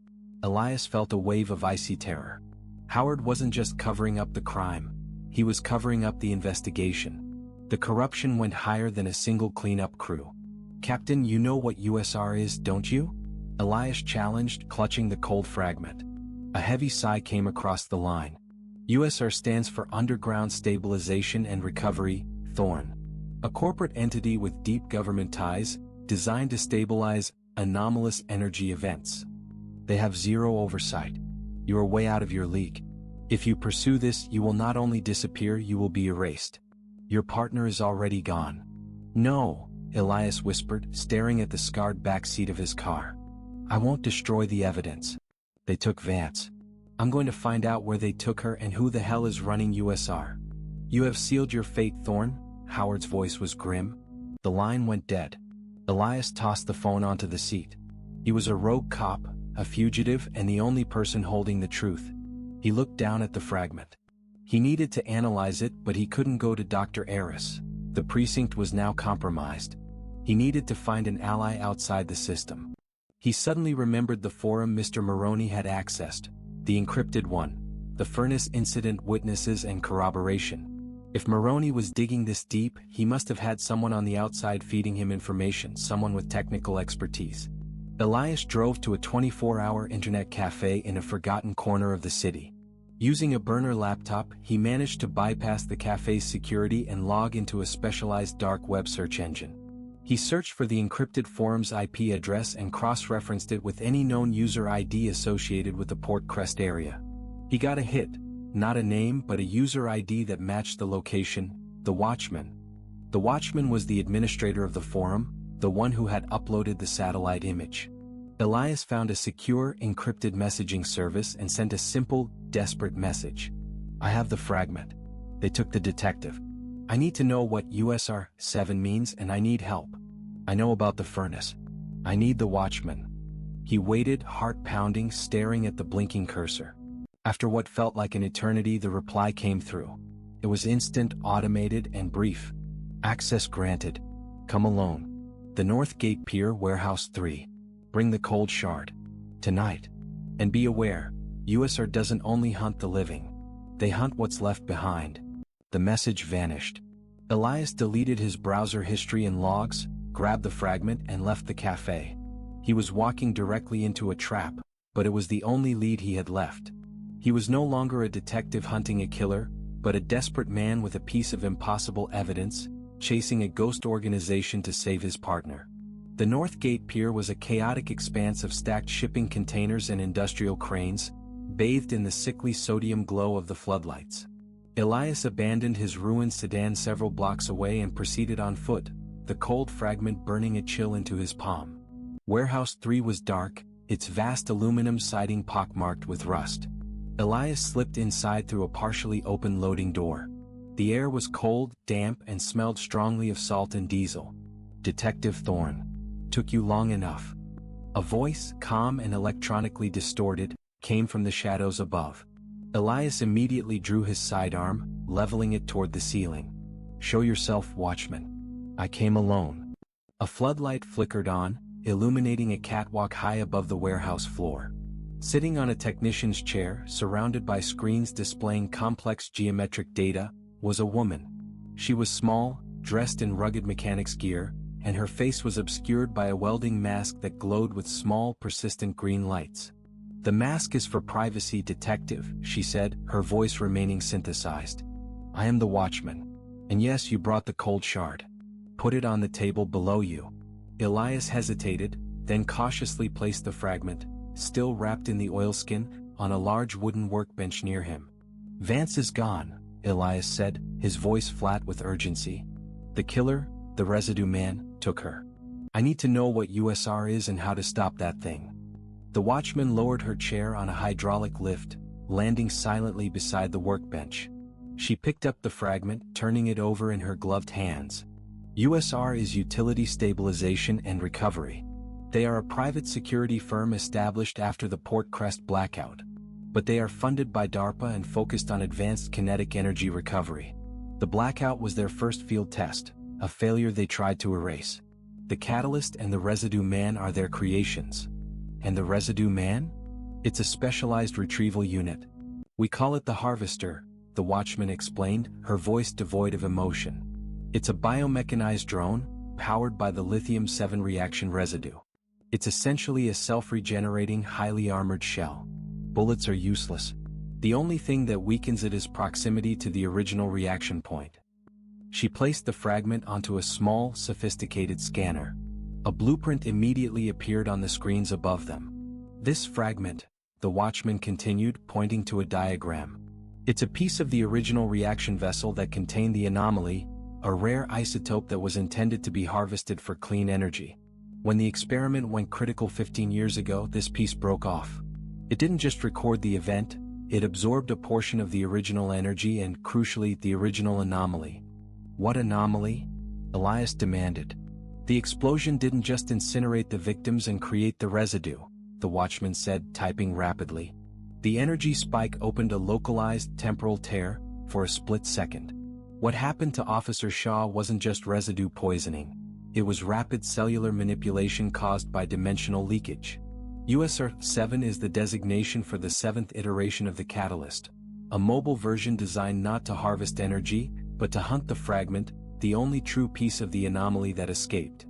Elias felt a wave of icy terror. Howard wasn't just covering up the crime. He was covering up the investigation. The corruption went higher than a single cleanup crew. Captain, you know what USR is, don't you? Elias challenged, clutching the cold fragment. A heavy sigh came across the line. USR stands for Underground Stabilization and Recovery, Thorn. A corporate entity with deep government ties, designed to stabilize anomalous energy events. They have zero oversight. You are way out of your league. If you pursue this, you will not only disappear, you will be erased. Your partner is already gone. No, Elias whispered, staring at the scarred back seat of his car. I won't destroy the evidence. They took Vance. I'm going to find out where they took her and who the hell is running USR. You have sealed your fate, Thorn. Howard's voice was grim. The line went dead. Elias tossed the phone onto the seat. He was a rogue cop, a fugitive, and the only person holding the truth. He looked down at the fragment. He needed to analyze it, but he couldn't go to Dr. Aris. The precinct was now compromised. He needed to find an ally outside the system. He suddenly remembered the forum Mr. Maroney had accessed, the encrypted one, the furnace incident witnesses and corroboration. If Maroney was digging this deep, he must have had someone on the outside feeding him information, someone with technical expertise. Elias drove to a 24-hour internet cafe in a forgotten corner of the city. Using a burner laptop, he managed to bypass the cafe's security and log into a specialized dark web search engine. He searched for the encrypted forum's IP address and cross-referenced it with any known user ID associated with the Port Crest area. He got a hit, not a name but a user ID that matched the location, the Watchman. The Watchman was the administrator of the forum, the one who had uploaded the satellite image. Elias found a secure, encrypted messaging service and sent a simple, desperate message. I have the fragment. They took the detective. I need to know what USR 7 means and I need help. I know about the furnace. I need the Watchman. He waited, heart pounding, staring at the blinking cursor. After what felt like an eternity, the reply came through. It was instant, automated, and brief. Access granted. Come alone. The North Gate Pier, Warehouse 3. Bring the cold shard. Tonight. And be aware, USR doesn't only hunt the living. They hunt what's left behind. The message vanished. Elias deleted his browser history and logs, grabbed the fragment and left the cafe. He was walking directly into a trap, but it was the only lead he had left. He was no longer a detective hunting a killer, but a desperate man with a piece of impossible evidence, chasing a ghost organization to save his partner. The North Gate Pier was a chaotic expanse of stacked shipping containers and industrial cranes, bathed in the sickly sodium glow of the floodlights. Elias abandoned his ruined sedan several blocks away and proceeded on foot, the cold fragment burning a chill into his palm. Warehouse 3 was dark, its vast aluminum siding pockmarked with rust. Elias slipped inside through a partially open loading door. The air was cold, damp, and smelled strongly of salt and diesel. Detective Thorne. Took you long enough. A voice, calm and electronically distorted, came from the shadows above. Elias immediately drew his sidearm, leveling it toward the ceiling. Show yourself, Watchman. I came alone. A floodlight flickered on, illuminating a catwalk high above the warehouse floor. Sitting on a technician's chair, surrounded by screens displaying complex geometric data, was a woman. She was small, dressed in rugged mechanics gear, and her face was obscured by a welding mask that glowed with small, persistent green lights. The mask is for privacy, detective, she said, her voice remaining synthesized. I am the Watchman. And yes, you brought the cold shard. Put it on the table below you. Elias hesitated, then cautiously placed the fragment, still wrapped in the oilskin, on a large wooden workbench near him. Vance is gone, Elias said, his voice flat with urgency. The killer, the residue man, took her. I need to know what USR is and how to stop that thing. The watchman lowered her chair on a hydraulic lift, landing silently beside the workbench. She picked up the fragment, turning it over in her gloved hands. USR is Utility Stabilization and Recovery. They are a private security firm established after the Port Crest blackout. But they are funded by DARPA and focused on advanced kinetic energy recovery. The blackout was their first field test, a failure they tried to erase. The catalyst and the residue man are their creations. And the residue man? It's a specialized retrieval unit. We call it the harvester, the watchman explained, her voice devoid of emotion. It's a biomechanized drone, powered by the lithium-7 reaction residue. It's essentially a self-regenerating, highly armored shell. Bullets are useless. The only thing that weakens it is proximity to the original reaction point. She placed the fragment onto a small, sophisticated scanner. A blueprint immediately appeared on the screens above them. This fragment, the watchman continued, pointing to a diagram. It's a piece of the original reaction vessel that contained the anomaly, a rare isotope that was intended to be harvested for clean energy. When the experiment went critical 15 years ago, this piece broke off. It didn't just record the event, it absorbed a portion of the original energy and, crucially, the original anomaly. What anomaly? Elias demanded. The explosion didn't just incinerate the victims and create the residue, the watchman said, typing rapidly. The energy spike opened a localized temporal tear, for a split second. What happened to Officer Shaw wasn't just residue poisoning. It was rapid cellular manipulation caused by dimensional leakage. USR-7 is the designation for the 7th iteration of the catalyst, a mobile version designed not to harvest energy, but to hunt the fragment, the only true piece of the anomaly that escaped.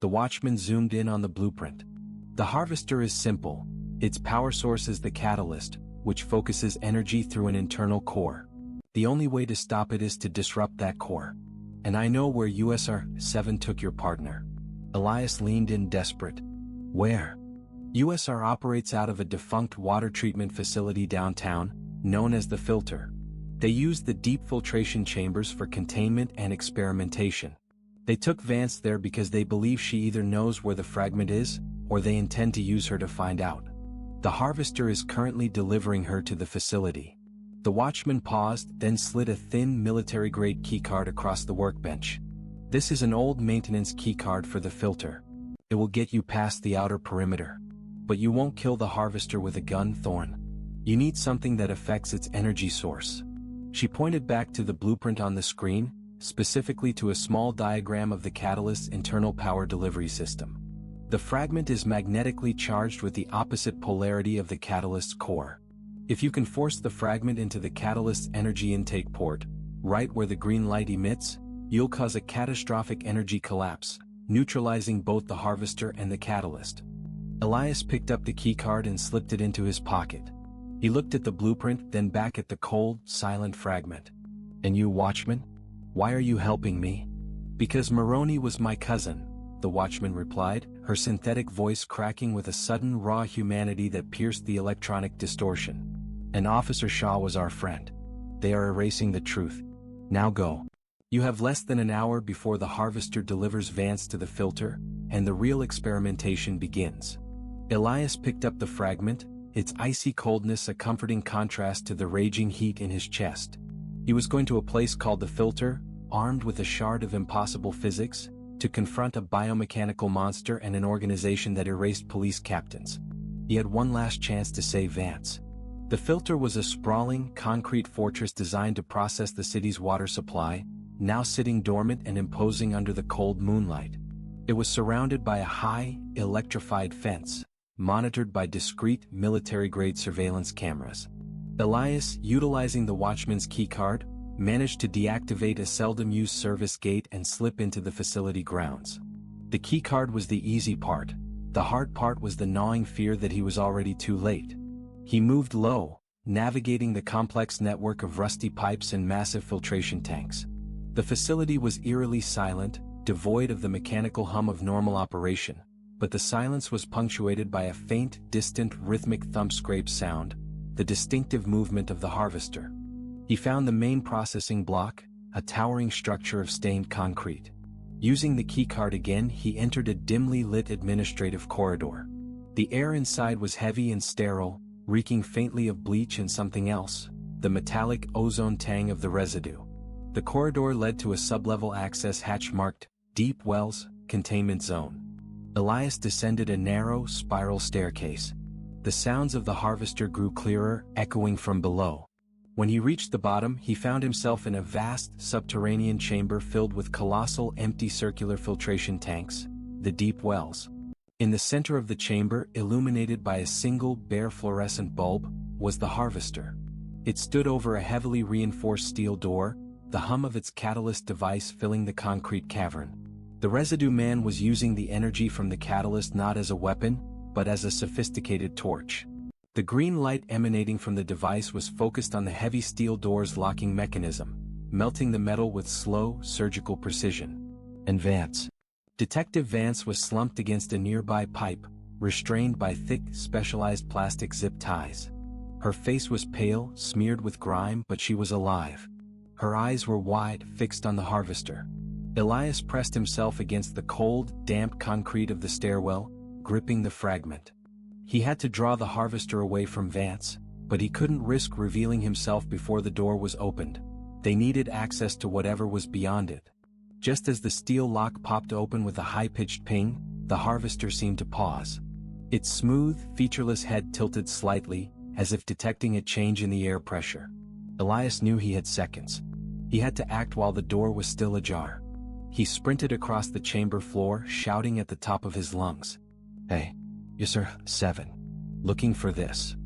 The watchman zoomed in on the blueprint. The harvester is simple. Its power source is the catalyst, which focuses energy through an internal core. The only way to stop it is to disrupt that core. And I know where USR-7 took your partner. Elias leaned in desperate. Where? USR operates out of a defunct water treatment facility downtown, known as the Filter. They use the deep filtration chambers for containment and experimentation. They took Vance there because they believe she either knows where the fragment is, or they intend to use her to find out. The harvester is currently delivering her to the facility. The watchman paused, then slid a thin military-grade keycard across the workbench. This is an old maintenance keycard for the Filter. It will get you past the outer perimeter. But you won't kill the harvester with a gun, Thorn. You need something that affects its energy source. She pointed back to the blueprint on the screen, specifically to a small diagram of the catalyst's internal power delivery system. The fragment is magnetically charged with the opposite polarity of the catalyst's core. If you can force the fragment into the catalyst's energy intake port, right where the green light emits, you'll cause a catastrophic energy collapse, neutralizing both the harvester and the catalyst. Elias picked up the keycard and slipped it into his pocket. He looked at the blueprint, then back at the cold, silent fragment. And you, watchman? Why are you helping me? Because Maroney was my cousin, the watchman replied, her synthetic voice cracking with a sudden raw humanity that pierced the electronic distortion. And Officer Shaw was our friend. They are erasing the truth. Now go. You have less than an hour before the harvester delivers Vance to the Filter, and the real experimentation begins. Elias picked up the fragment, its icy coldness a comforting contrast to the raging heat in his chest. He was going to a place called the Filter, armed with a shard of impossible physics, to confront a biomechanical monster and an organization that erased police captains. He had one last chance to save Vance. The Filter was a sprawling, concrete fortress designed to process the city's water supply, now sitting dormant and imposing under the cold moonlight. It was surrounded by a high, electrified fence, monitored by discreet military-grade surveillance cameras. Elias, utilizing the watchman's keycard, managed to deactivate a seldom-used service gate and slip into the facility grounds. The keycard was the easy part. The hard part was the gnawing fear that he was already too late. He moved low, navigating the complex network of rusty pipes and massive filtration tanks. The facility was eerily silent, devoid of the mechanical hum of normal operation, but the silence was punctuated by a faint, distant, rhythmic thump-scrape sound, the distinctive movement of the harvester. He found the main processing block, a towering structure of stained concrete. Using the keycard again, he entered a dimly lit administrative corridor. The air inside was heavy and sterile, reeking faintly of bleach and something else, the metallic ozone tang of the residue. The corridor led to a sublevel access hatch marked, Deep Wells, Containment Zone. Elias descended a narrow, spiral staircase. The sounds of the harvester grew clearer, echoing from below. When he reached the bottom, he found himself in a vast, subterranean chamber filled with colossal empty circular filtration tanks, the deep wells. In the center of the chamber, illuminated by a single, bare fluorescent bulb, was the harvester. It stood over a heavily reinforced steel door, the hum of its catalyst device filling the concrete cavern. The residue man was using the energy from the catalyst not as a weapon, but as a sophisticated torch. The green light emanating from the device was focused on the heavy steel door's locking mechanism, melting the metal with slow, surgical precision. And Vance. Detective Vance was slumped against a nearby pipe, restrained by thick, specialized plastic zip ties. Her face was pale, smeared with grime, but she was alive. Her eyes were wide, fixed on the harvester. Elias pressed himself against the cold, damp concrete of the stairwell, gripping the fragment. He had to draw the harvester away from Vance, but he couldn't risk revealing himself before the door was opened. They needed access to whatever was beyond it. Just as the steel lock popped open with a high-pitched ping, the harvester seemed to pause. Its smooth, featureless head tilted slightly, as if detecting a change in the air pressure. Elias knew he had seconds. He had to act while the door was still ajar. He sprinted across the chamber floor, shouting at the top of his lungs. "Hey. Yes, sir. 7. Looking for this."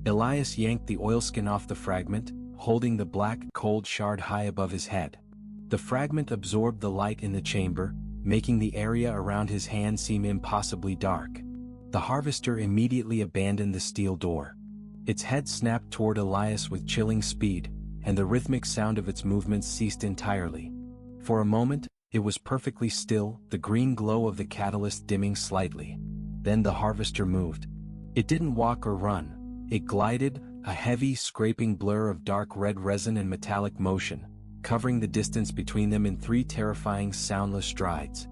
Elias yanked the oilskin off the fragment, holding the black, cold shard high above his head. The fragment absorbed the light in the chamber, making the area around his hand seem impossibly dark. The harvester immediately abandoned the steel door. Its head snapped toward Elias with chilling speed, and the rhythmic sound of its movements ceased entirely. For a moment, it was perfectly still, the green glow of the catalyst dimming slightly. Then the harvester moved. It didn't walk or run. It glided, a heavy, scraping blur of dark red resin and metallic motion, covering the distance between them in 3 terrifying, soundless strides.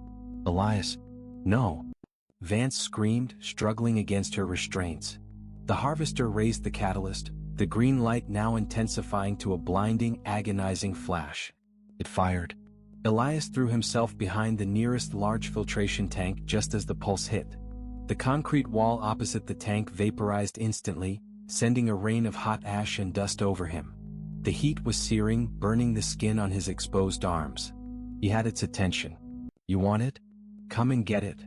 "Elias, no!" Vance screamed, struggling against her restraints. The harvester raised the catalyst, the green light now intensifying to a blinding, agonizing flash. It fired. Elias threw himself behind the nearest large filtration tank just as the pulse hit. The concrete wall opposite the tank vaporized instantly, sending a rain of hot ash and dust over him. The heat was searing, burning the skin on his exposed arms. He had its attention. "You want it? Come and get it."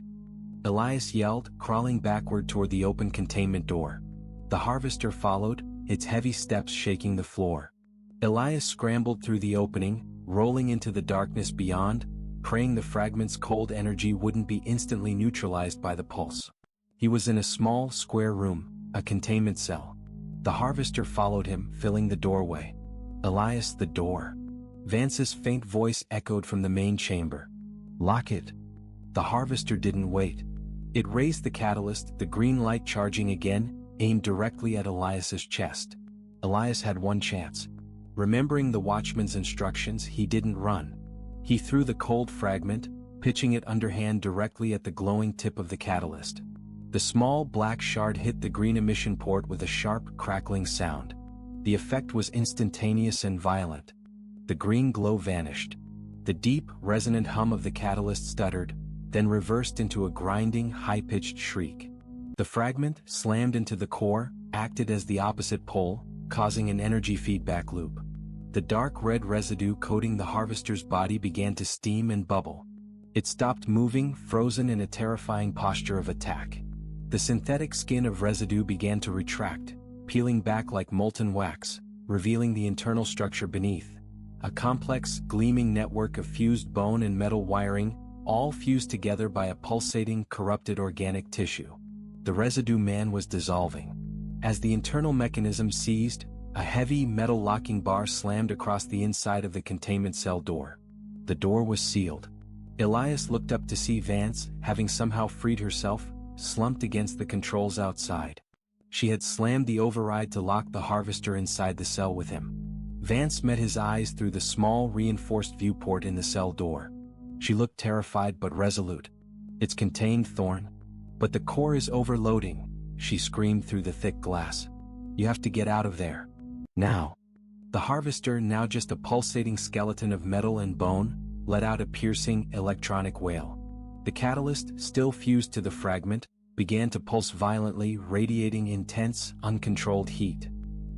Elias yelled, crawling backward toward the open containment door. The harvester followed, its heavy steps shaking the floor. Elias scrambled through the opening, rolling into the darkness beyond, praying the fragment's cold energy wouldn't be instantly neutralized by the pulse. He was in a small, square room, a containment cell. The harvester followed him, filling the doorway. "Elias, the door." Vance's faint voice echoed from the main chamber. "Lock it." The harvester didn't wait. It raised the catalyst, the green light charging again, aimed directly at Elias's chest. Elias had one chance. Remembering the watchman's instructions, he didn't run. He threw the cold fragment, pitching it underhand directly at the glowing tip of the catalyst. The small black shard hit the green emission port with a sharp, crackling sound. The effect was instantaneous and violent. The green glow vanished. The deep, resonant hum of the catalyst stuttered, then reversed into a grinding, high-pitched shriek. The fragment, slammed into the core, acted as the opposite pole, causing an energy feedback loop. The dark red residue coating the harvester's body began to steam and bubble. It stopped moving, frozen in a terrifying posture of attack. The synthetic skin of residue began to retract, peeling back like molten wax, revealing the internal structure beneath. A complex, gleaming network of fused bone and metal wiring, all fused together by a pulsating, corrupted organic tissue. The residue man was dissolving. As the internal mechanism seized, a heavy metal locking bar slammed across the inside of the containment cell door. The door was sealed. Elias looked up to see Vance, having somehow freed herself, slumped against the controls outside. She had slammed the override to lock the harvester inside the cell with him. Vance met his eyes through the small reinforced viewport in the cell door. She looked terrified but resolute. "It's contained, Thorn. But the core is overloading," she screamed through the thick glass. "You have to get out of there. Now." The harvester, now just a pulsating skeleton of metal and bone, let out a piercing, electronic wail. The catalyst, still fused to the fragment, began to pulse violently, radiating intense, uncontrolled heat.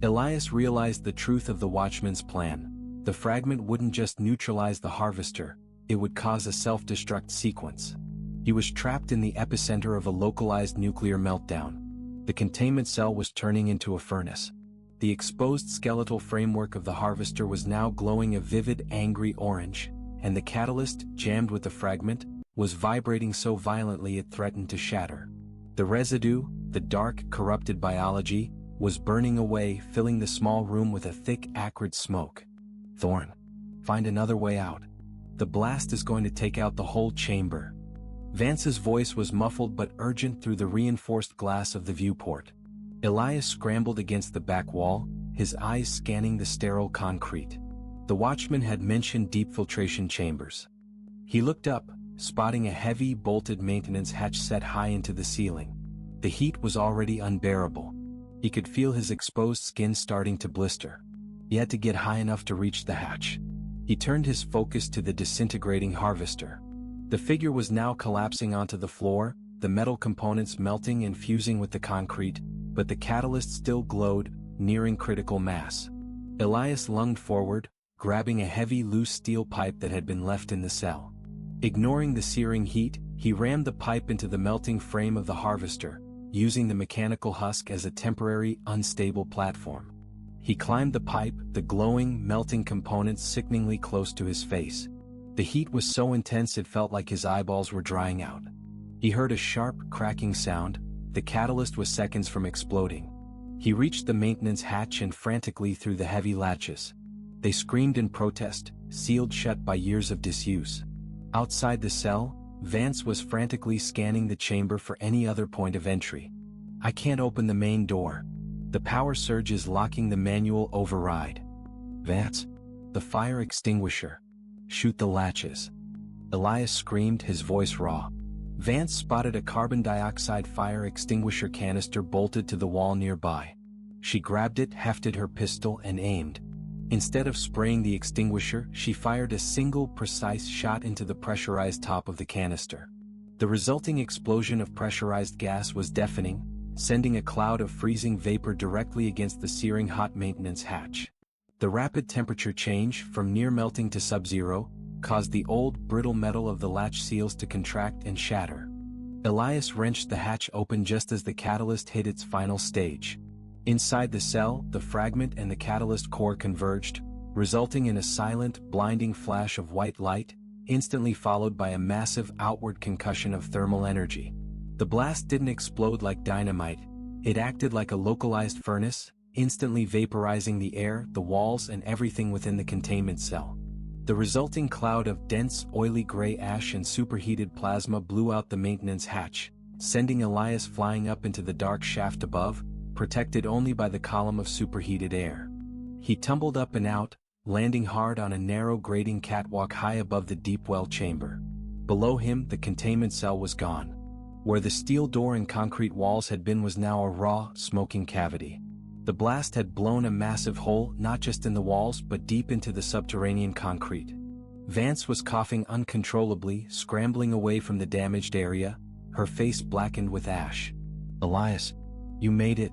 Elias realized the truth of the Watchman's plan. The fragment wouldn't just neutralize the harvester, it would cause a self-destruct sequence. He was trapped in the epicenter of a localized nuclear meltdown. The containment cell was turning into a furnace. The exposed skeletal framework of the harvester was now glowing a vivid, angry orange, and the catalyst, jammed with the fragment, was vibrating so violently it threatened to shatter. The residue, the dark, corrupted biology, was burning away, filling the small room with a thick, acrid smoke. "Thorn, find another way out. The blast is going to take out the whole chamber." Vance's voice was muffled but urgent through the reinforced glass of the viewport. Elias scrambled against the back wall, his eyes scanning the sterile concrete. The watchman had mentioned deep filtration chambers. He looked up, spotting a heavy, bolted maintenance hatch set high into the ceiling. The heat was already unbearable. He could feel his exposed skin starting to blister. He had to get high enough to reach the hatch. He turned his focus to the disintegrating harvester. The figure was now collapsing onto the floor, the metal components melting and fusing with the concrete, but the catalyst still glowed, nearing critical mass. Elias lunged forward, grabbing a heavy loose steel pipe that had been left in the cell. Ignoring the searing heat, he rammed the pipe into the melting frame of the harvester, using the mechanical husk as a temporary, unstable platform. He climbed the pipe, the glowing, melting components sickeningly close to his face. The heat was so intense it felt like his eyeballs were drying out. He heard a sharp, cracking sound. The catalyst was seconds from exploding. He reached the maintenance hatch and frantically threw the heavy latches. They screamed in protest, sealed shut by years of disuse. Outside the cell, Vance was frantically scanning the chamber for any other point of entry. "I can't open the main door. The power surge is locking the manual override." "Vance, the fire extinguisher. Shoot the latches." Elias screamed, his voice raw. Vance spotted a carbon dioxide fire extinguisher canister bolted to the wall nearby. She grabbed it, hefted her pistol, and aimed. Instead of spraying the extinguisher, she fired a single, precise shot into the pressurized top of the canister. The resulting explosion of pressurized gas was deafening, sending a cloud of freezing vapor directly against the searing hot maintenance hatch. The rapid temperature change, from near melting to sub-zero, caused the old, brittle metal of the latch seals to contract and shatter. Elias wrenched the hatch open just as the catalyst hit its final stage. Inside the cell, the fragment and the catalyst core converged, resulting in a silent, blinding flash of white light, instantly followed by a massive outward concussion of thermal energy. The blast didn't explode like dynamite, it acted like a localized furnace, instantly vaporizing the air, the walls, and everything within the containment cell. The resulting cloud of dense, oily gray ash and superheated plasma blew out the maintenance hatch, sending Elias flying up into the dark shaft above, protected only by the column of superheated air. He tumbled up and out, landing hard on a narrow grating catwalk high above the deep well chamber. Below him, the containment cell was gone. Where the steel door and concrete walls had been was now a raw, smoking cavity. The blast had blown a massive hole not just in the walls but deep into the subterranean concrete. Vance was coughing uncontrollably, scrambling away from the damaged area, her face blackened with ash. "Elias, you made it.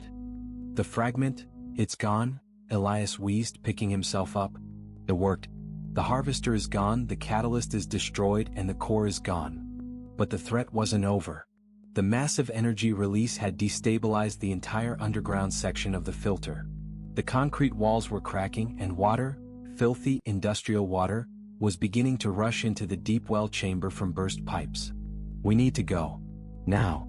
The fragment, it's gone," Elias wheezed, picking himself up. "It worked. The harvester is gone, the catalyst is destroyed, and the core is gone." But the threat wasn't over. The massive energy release had destabilized the entire underground section of the filter. The concrete walls were cracking, and water, filthy industrial water, was beginning to rush into the deep well chamber from burst pipes. "We need to go. Now,"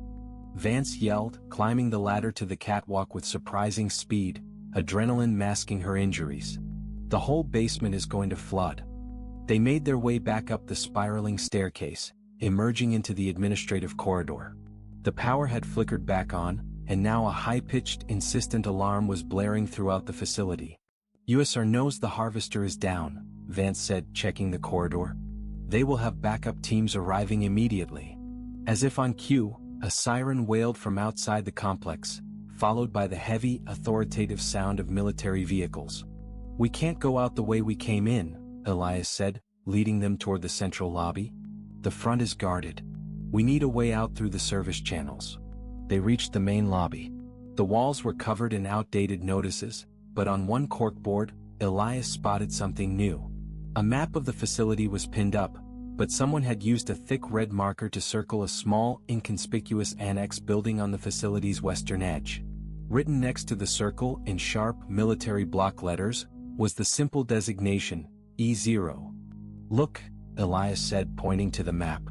Vance yelled, climbing the ladder to the catwalk with surprising speed, adrenaline masking her injuries. "The whole basement is going to flood." They made their way back up the spiraling staircase, emerging into the administrative corridor. The power had flickered back on, and now a high-pitched, insistent alarm was blaring throughout the facility. "USR knows the harvester is down," Vance said, checking the corridor. They will have backup teams arriving immediately. As if on cue, a siren wailed from outside the complex, followed by the heavy, authoritative sound of military vehicles. "We can't go out the way we came in," Elias said, leading them toward the central lobby. "The front is guarded. We need a way out through the service channels." They reached the main lobby. The walls were covered in outdated notices, but on one corkboard, Elias spotted something new. A map of the facility was pinned up, but someone had used a thick red marker to circle a small, inconspicuous annex building on the facility's western edge. Written next to the circle in sharp, military block letters, was the simple designation, E0. "Look," Elias said, pointing to the map.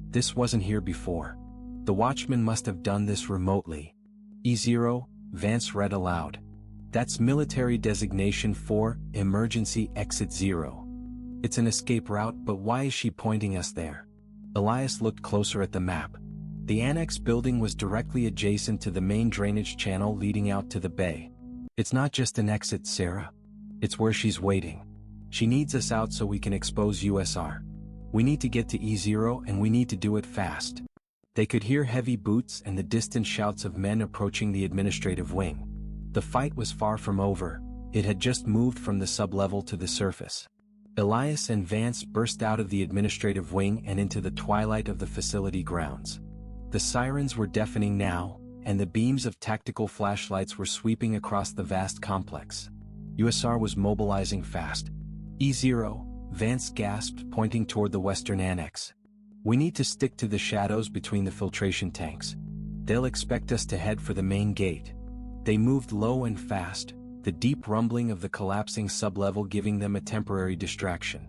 "This wasn't here before. The watchman must have done this remotely." "E0, Vance read aloud. "That's military designation for Emergency Exit 0. It's an escape route, but why is she pointing us there?" Elias looked closer at the map. The annex building was directly adjacent to the main drainage channel leading out to the bay. "It's not just an exit, Sarah. It's where she's waiting. She needs us out so we can expose USR. We need to get to E0 and we need to do it fast." They could hear heavy boots and the distant shouts of men approaching the administrative wing. The fight was far from over. It had just moved from the sublevel to the surface. Elias and Vance burst out of the administrative wing and into the twilight of the facility grounds. The sirens were deafening now, and the beams of tactical flashlights were sweeping across the vast complex. USR was mobilizing fast. "E0, Vance gasped, pointing toward the western annex. "We need to stick to the shadows between the filtration tanks. They'll expect us to head for the main gate." They moved low and fast, the deep rumbling of the collapsing sublevel giving them a temporary distraction.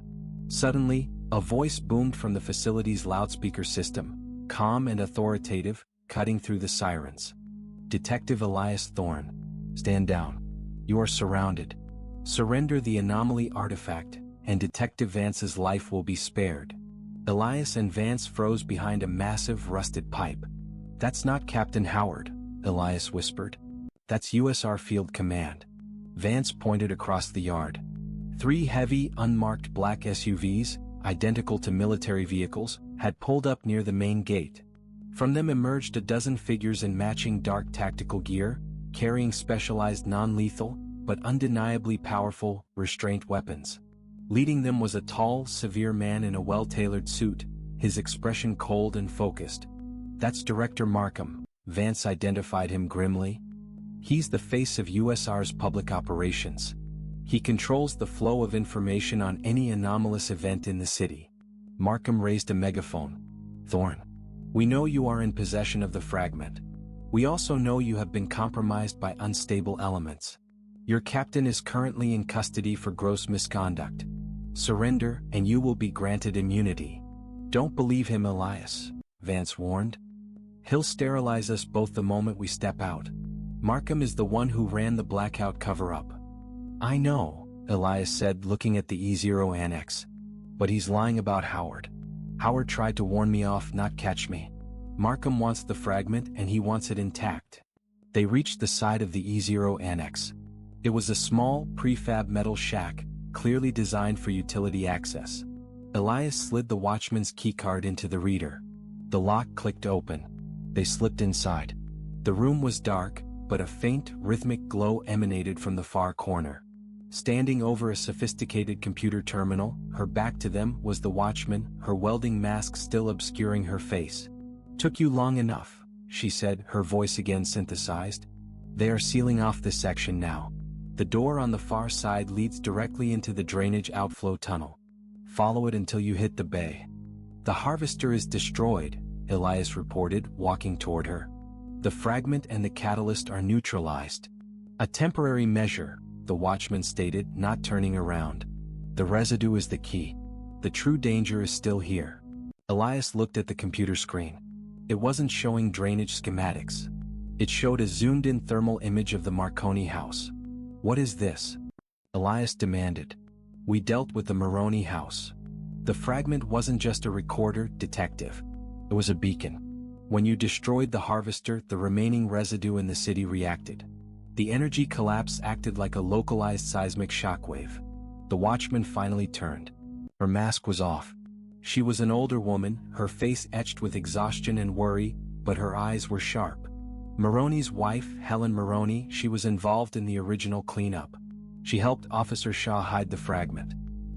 Suddenly, a voice boomed from the facility's loudspeaker system, calm and authoritative, cutting through the sirens. "Detective Elias Thorne. Stand down. You are surrounded. Surrender the anomaly artifact, and Detective Vance's life will be spared." Elias and Vance froze behind a massive rusted pipe. "That's not Captain Howard," Elias whispered. "That's USR Field Command." Vance pointed across the yard. 3 heavy, unmarked black SUVs, identical to military vehicles, had pulled up near the main gate. From them emerged a dozen figures in matching dark tactical gear, carrying specialized non-lethal, but undeniably powerful, restraint weapons. Leading them was a tall, severe man in a well-tailored suit, his expression cold and focused. "That's Director Markham," Vance identified him grimly. "He's the face of USR's public operations. He controls the flow of information on any anomalous event in the city." Markham raised a megaphone. "Thorne, we know you are in possession of the fragment. We also know you have been compromised by unstable elements. Your captain is currently in custody for gross misconduct. Surrender and you will be granted immunity." "Don't believe him, Elias," Vance warned. "He'll sterilize us both the moment we step out. Markham is the one who ran the blackout cover-up." "I know," Elias said, looking at the E0 annex. "But he's lying about Howard. Howard tried to warn me off, not catch me. Markham wants the fragment and he wants it intact." They reached the side of the E0 annex. It was a small, prefab metal shack, clearly designed for utility access. Elias slid the watchman's keycard into the reader. The lock clicked open. They slipped inside. The room was dark, but a faint, rhythmic glow emanated from the far corner. Standing over a sophisticated computer terminal, her back to them, was the watchman, her welding mask still obscuring her face. "Took you long enough," she said, her voice again synthesized. "They are sealing off this section now. The door on the far side leads directly into the drainage outflow tunnel. Follow it until you hit the bay." "The harvester is destroyed," Elias reported, walking toward her. "The fragment and the catalyst are neutralized." "A temporary measure," the watchman stated, not turning around. "The residue is the key. The true danger is still here." Elias looked at the computer screen. It wasn't showing drainage schematics. It showed a zoomed-in thermal image of the Marconi house. "What is this?" Elias demanded. "We dealt with the Maroney house. The fragment wasn't just a recorder, detective. It was a beacon. When you destroyed the harvester, the remaining residue in the city reacted. The energy collapse acted like a localized seismic shockwave." The watchman finally turned. Her mask was off. She was an older woman, her face etched with exhaustion and worry, but her eyes were sharp. Maroney's wife, Helen Maroney, she was involved in the original cleanup. She helped Officer Shaw hide the fragment.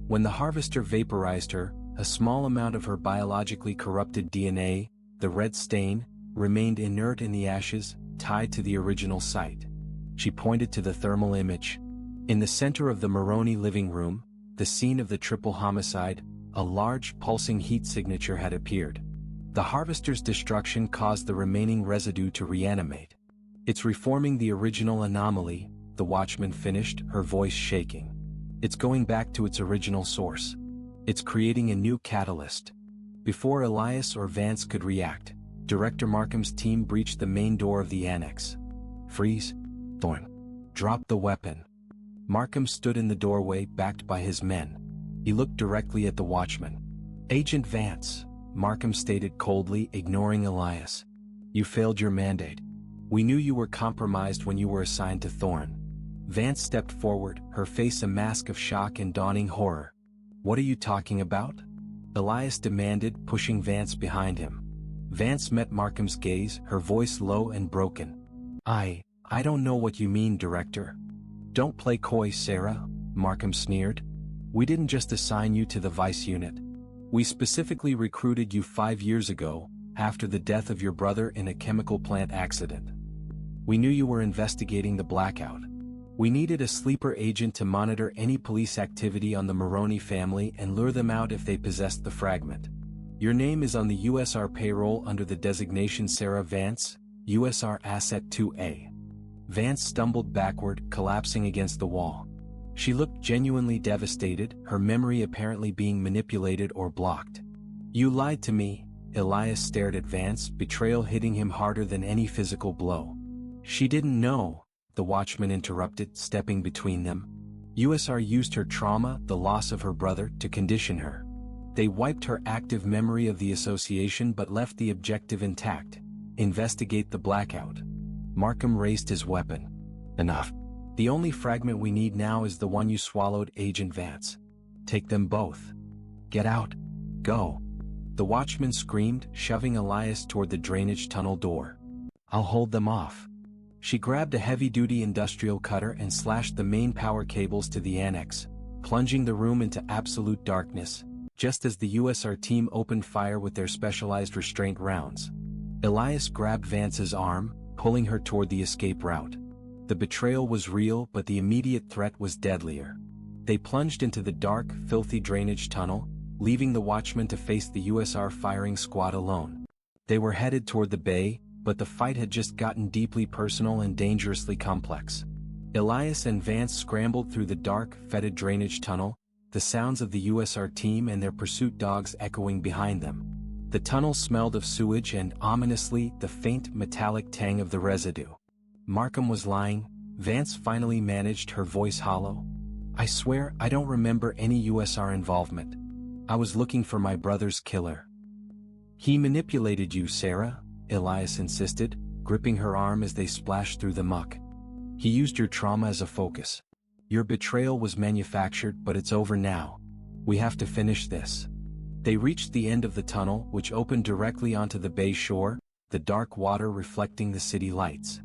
When the harvester vaporized her, a small amount of her biologically corrupted DNA, the red stain, remained inert in the ashes, tied to the original site. She pointed to the thermal image. In the center of the Maroney living room, the scene of the triple homicide, a large pulsing heat signature had appeared. The harvester's destruction caused the remaining residue to reanimate. It's reforming the original anomaly, the watchman finished, her voice shaking. It's going back to its original source. It's creating a new catalyst. Before Elias or Vance could react, Director Markham's team breached the main door of the annex. Freeze. Thorne. Drop the weapon. Markham stood in the doorway, backed by his men. He looked directly at the watchman. Agent Vance, Markham stated coldly, ignoring Elias. You failed your mandate. We knew you were compromised when you were assigned to Thorne. Vance stepped forward, her face a mask of shock and dawning horror. What are you talking about? Elias demanded, pushing Vance behind him. Vance met Markham's gaze, her voice low and broken. I don't know what you mean, Director. Don't play coy, Sarah, Markham sneered. We didn't just assign you to the Vice Unit. We specifically recruited you 5 years ago, after the death of your brother in a chemical plant accident. We knew you were investigating the blackout. We needed a sleeper agent to monitor any police activity on the Maroney family and lure them out if they possessed the fragment. Your name is on the USR payroll under the designation Sarah Vance, USR Asset 2A. Vance stumbled backward, collapsing against the wall. She looked genuinely devastated, her memory apparently being manipulated or blocked. You lied to me, Elias stared at Vance, betrayal hitting him harder than any physical blow. She didn't know, the watchman interrupted, stepping between them. USR used her trauma, the loss of her brother, to condition her. They wiped her active memory of the association but left the objective intact. Investigate the blackout. Markham raised his weapon. Enough. The only fragment we need now is the one you swallowed, Agent Vance. Take them both. Get out. Go. The watchman screamed, shoving Elias toward the drainage tunnel door. I'll hold them off. She grabbed a heavy-duty industrial cutter and slashed the main power cables to the annex, plunging the room into absolute darkness, just as the USR team opened fire with their specialized restraint rounds. Elias grabbed Vance's arm, pulling her toward the escape route. The betrayal was real, but the immediate threat was deadlier. They plunged into the dark, filthy drainage tunnel, leaving the watchman to face the USR firing squad alone. They were headed toward the bay, but the fight had just gotten deeply personal and dangerously complex. Elias and Vance scrambled through the dark, fetid drainage tunnel, the sounds of the USR team and their pursuit dogs echoing behind them. The tunnel smelled of sewage and, ominously, the faint metallic tang of the residue. Markham was lying. Vance finally managed, her voice hollow. I swear I don't remember any USR involvement. I was looking for my brother's killer. He manipulated you, Sarah, Elias insisted, gripping her arm as they splashed through the muck. He used your trauma as a focus. Your betrayal was manufactured, but it's over now. We have to finish this. They reached the end of the tunnel, which opened directly onto the bay shore, the dark water reflecting the city lights.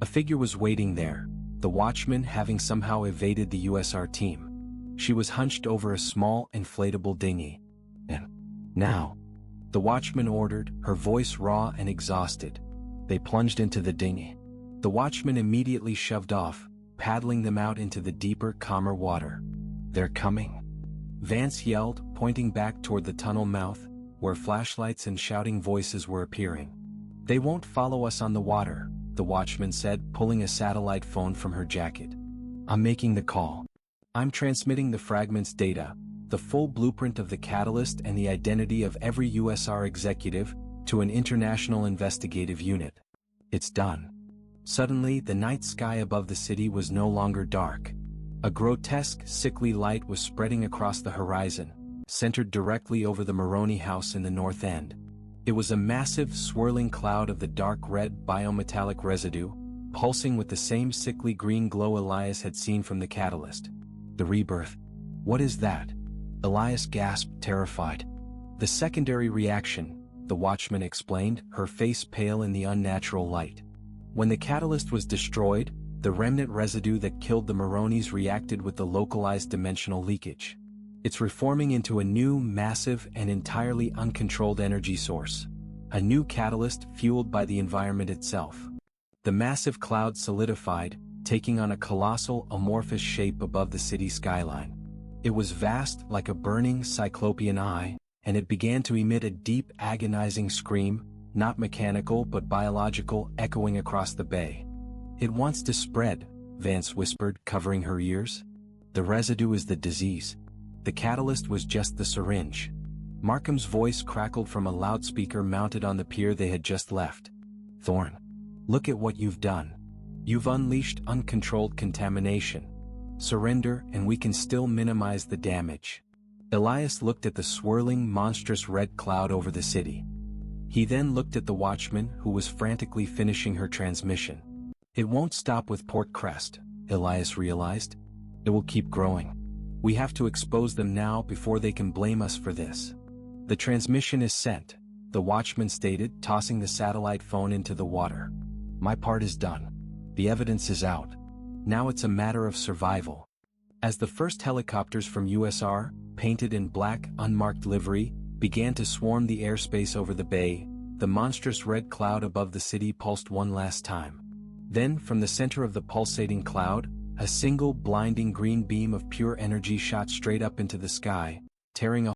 A figure was waiting there, the watchman having somehow evaded the USR team. She was hunched over a small, inflatable dinghy. And now, the watchman ordered, her voice raw and exhausted. They plunged into the dinghy. The watchman immediately shoved off, paddling them out into the deeper, calmer water. They're coming. Vance yelled, pointing back toward the tunnel mouth, where flashlights and shouting voices were appearing. They won't follow us on the water, the watchman said, pulling a satellite phone from her jacket. I'm making the call. I'm transmitting the fragment's data, the full blueprint of the catalyst and the identity of every USR executive, to an international investigative unit. It's done. Suddenly, the night sky above the city was no longer dark. A grotesque, sickly light was spreading across the horizon, centered directly over the Maroney house in the north end. It was a massive, swirling cloud of the dark red biometallic residue, pulsing with the same sickly green glow Elias had seen from the catalyst. The rebirth. What is that? Elias gasped, terrified. The secondary reaction, the watchman explained, her face pale in the unnatural light. When the catalyst was destroyed, the remnant residue that killed the Maronis reacted with the localized dimensional leakage. It's reforming into a new, massive, and entirely uncontrolled energy source. A new catalyst fueled by the environment itself. The massive cloud solidified, taking on a colossal, amorphous shape above the city skyline. It was vast, like a burning, cyclopean eye, and it began to emit a deep, agonizing scream, not mechanical but biological, echoing across the bay. "It wants to spread," Vance whispered, covering her ears. "The residue is the disease. The catalyst was just the syringe." Markham's voice crackled from a loudspeaker mounted on the pier they had just left. "Thorne, look at what you've done. You've unleashed uncontrolled contamination. Surrender and we can still minimize the damage." Elias looked at the swirling, monstrous red cloud over the city. He then looked at the watchman, who was frantically finishing her transmission. "It won't stop with Port Crest," Elias realized. "It will keep growing. We have to expose them now before they can blame us for this." "The transmission is sent," the watchman stated, tossing the satellite phone into the water. "My part is done. The evidence is out. Now it's a matter of survival." As the first helicopters from USR, painted in black, unmarked livery, began to swarm the airspace over the bay, the monstrous red cloud above the city pulsed one last time. Then, from the center of the pulsating cloud, a single blinding green beam of pure energy shot straight up into the sky, tearing a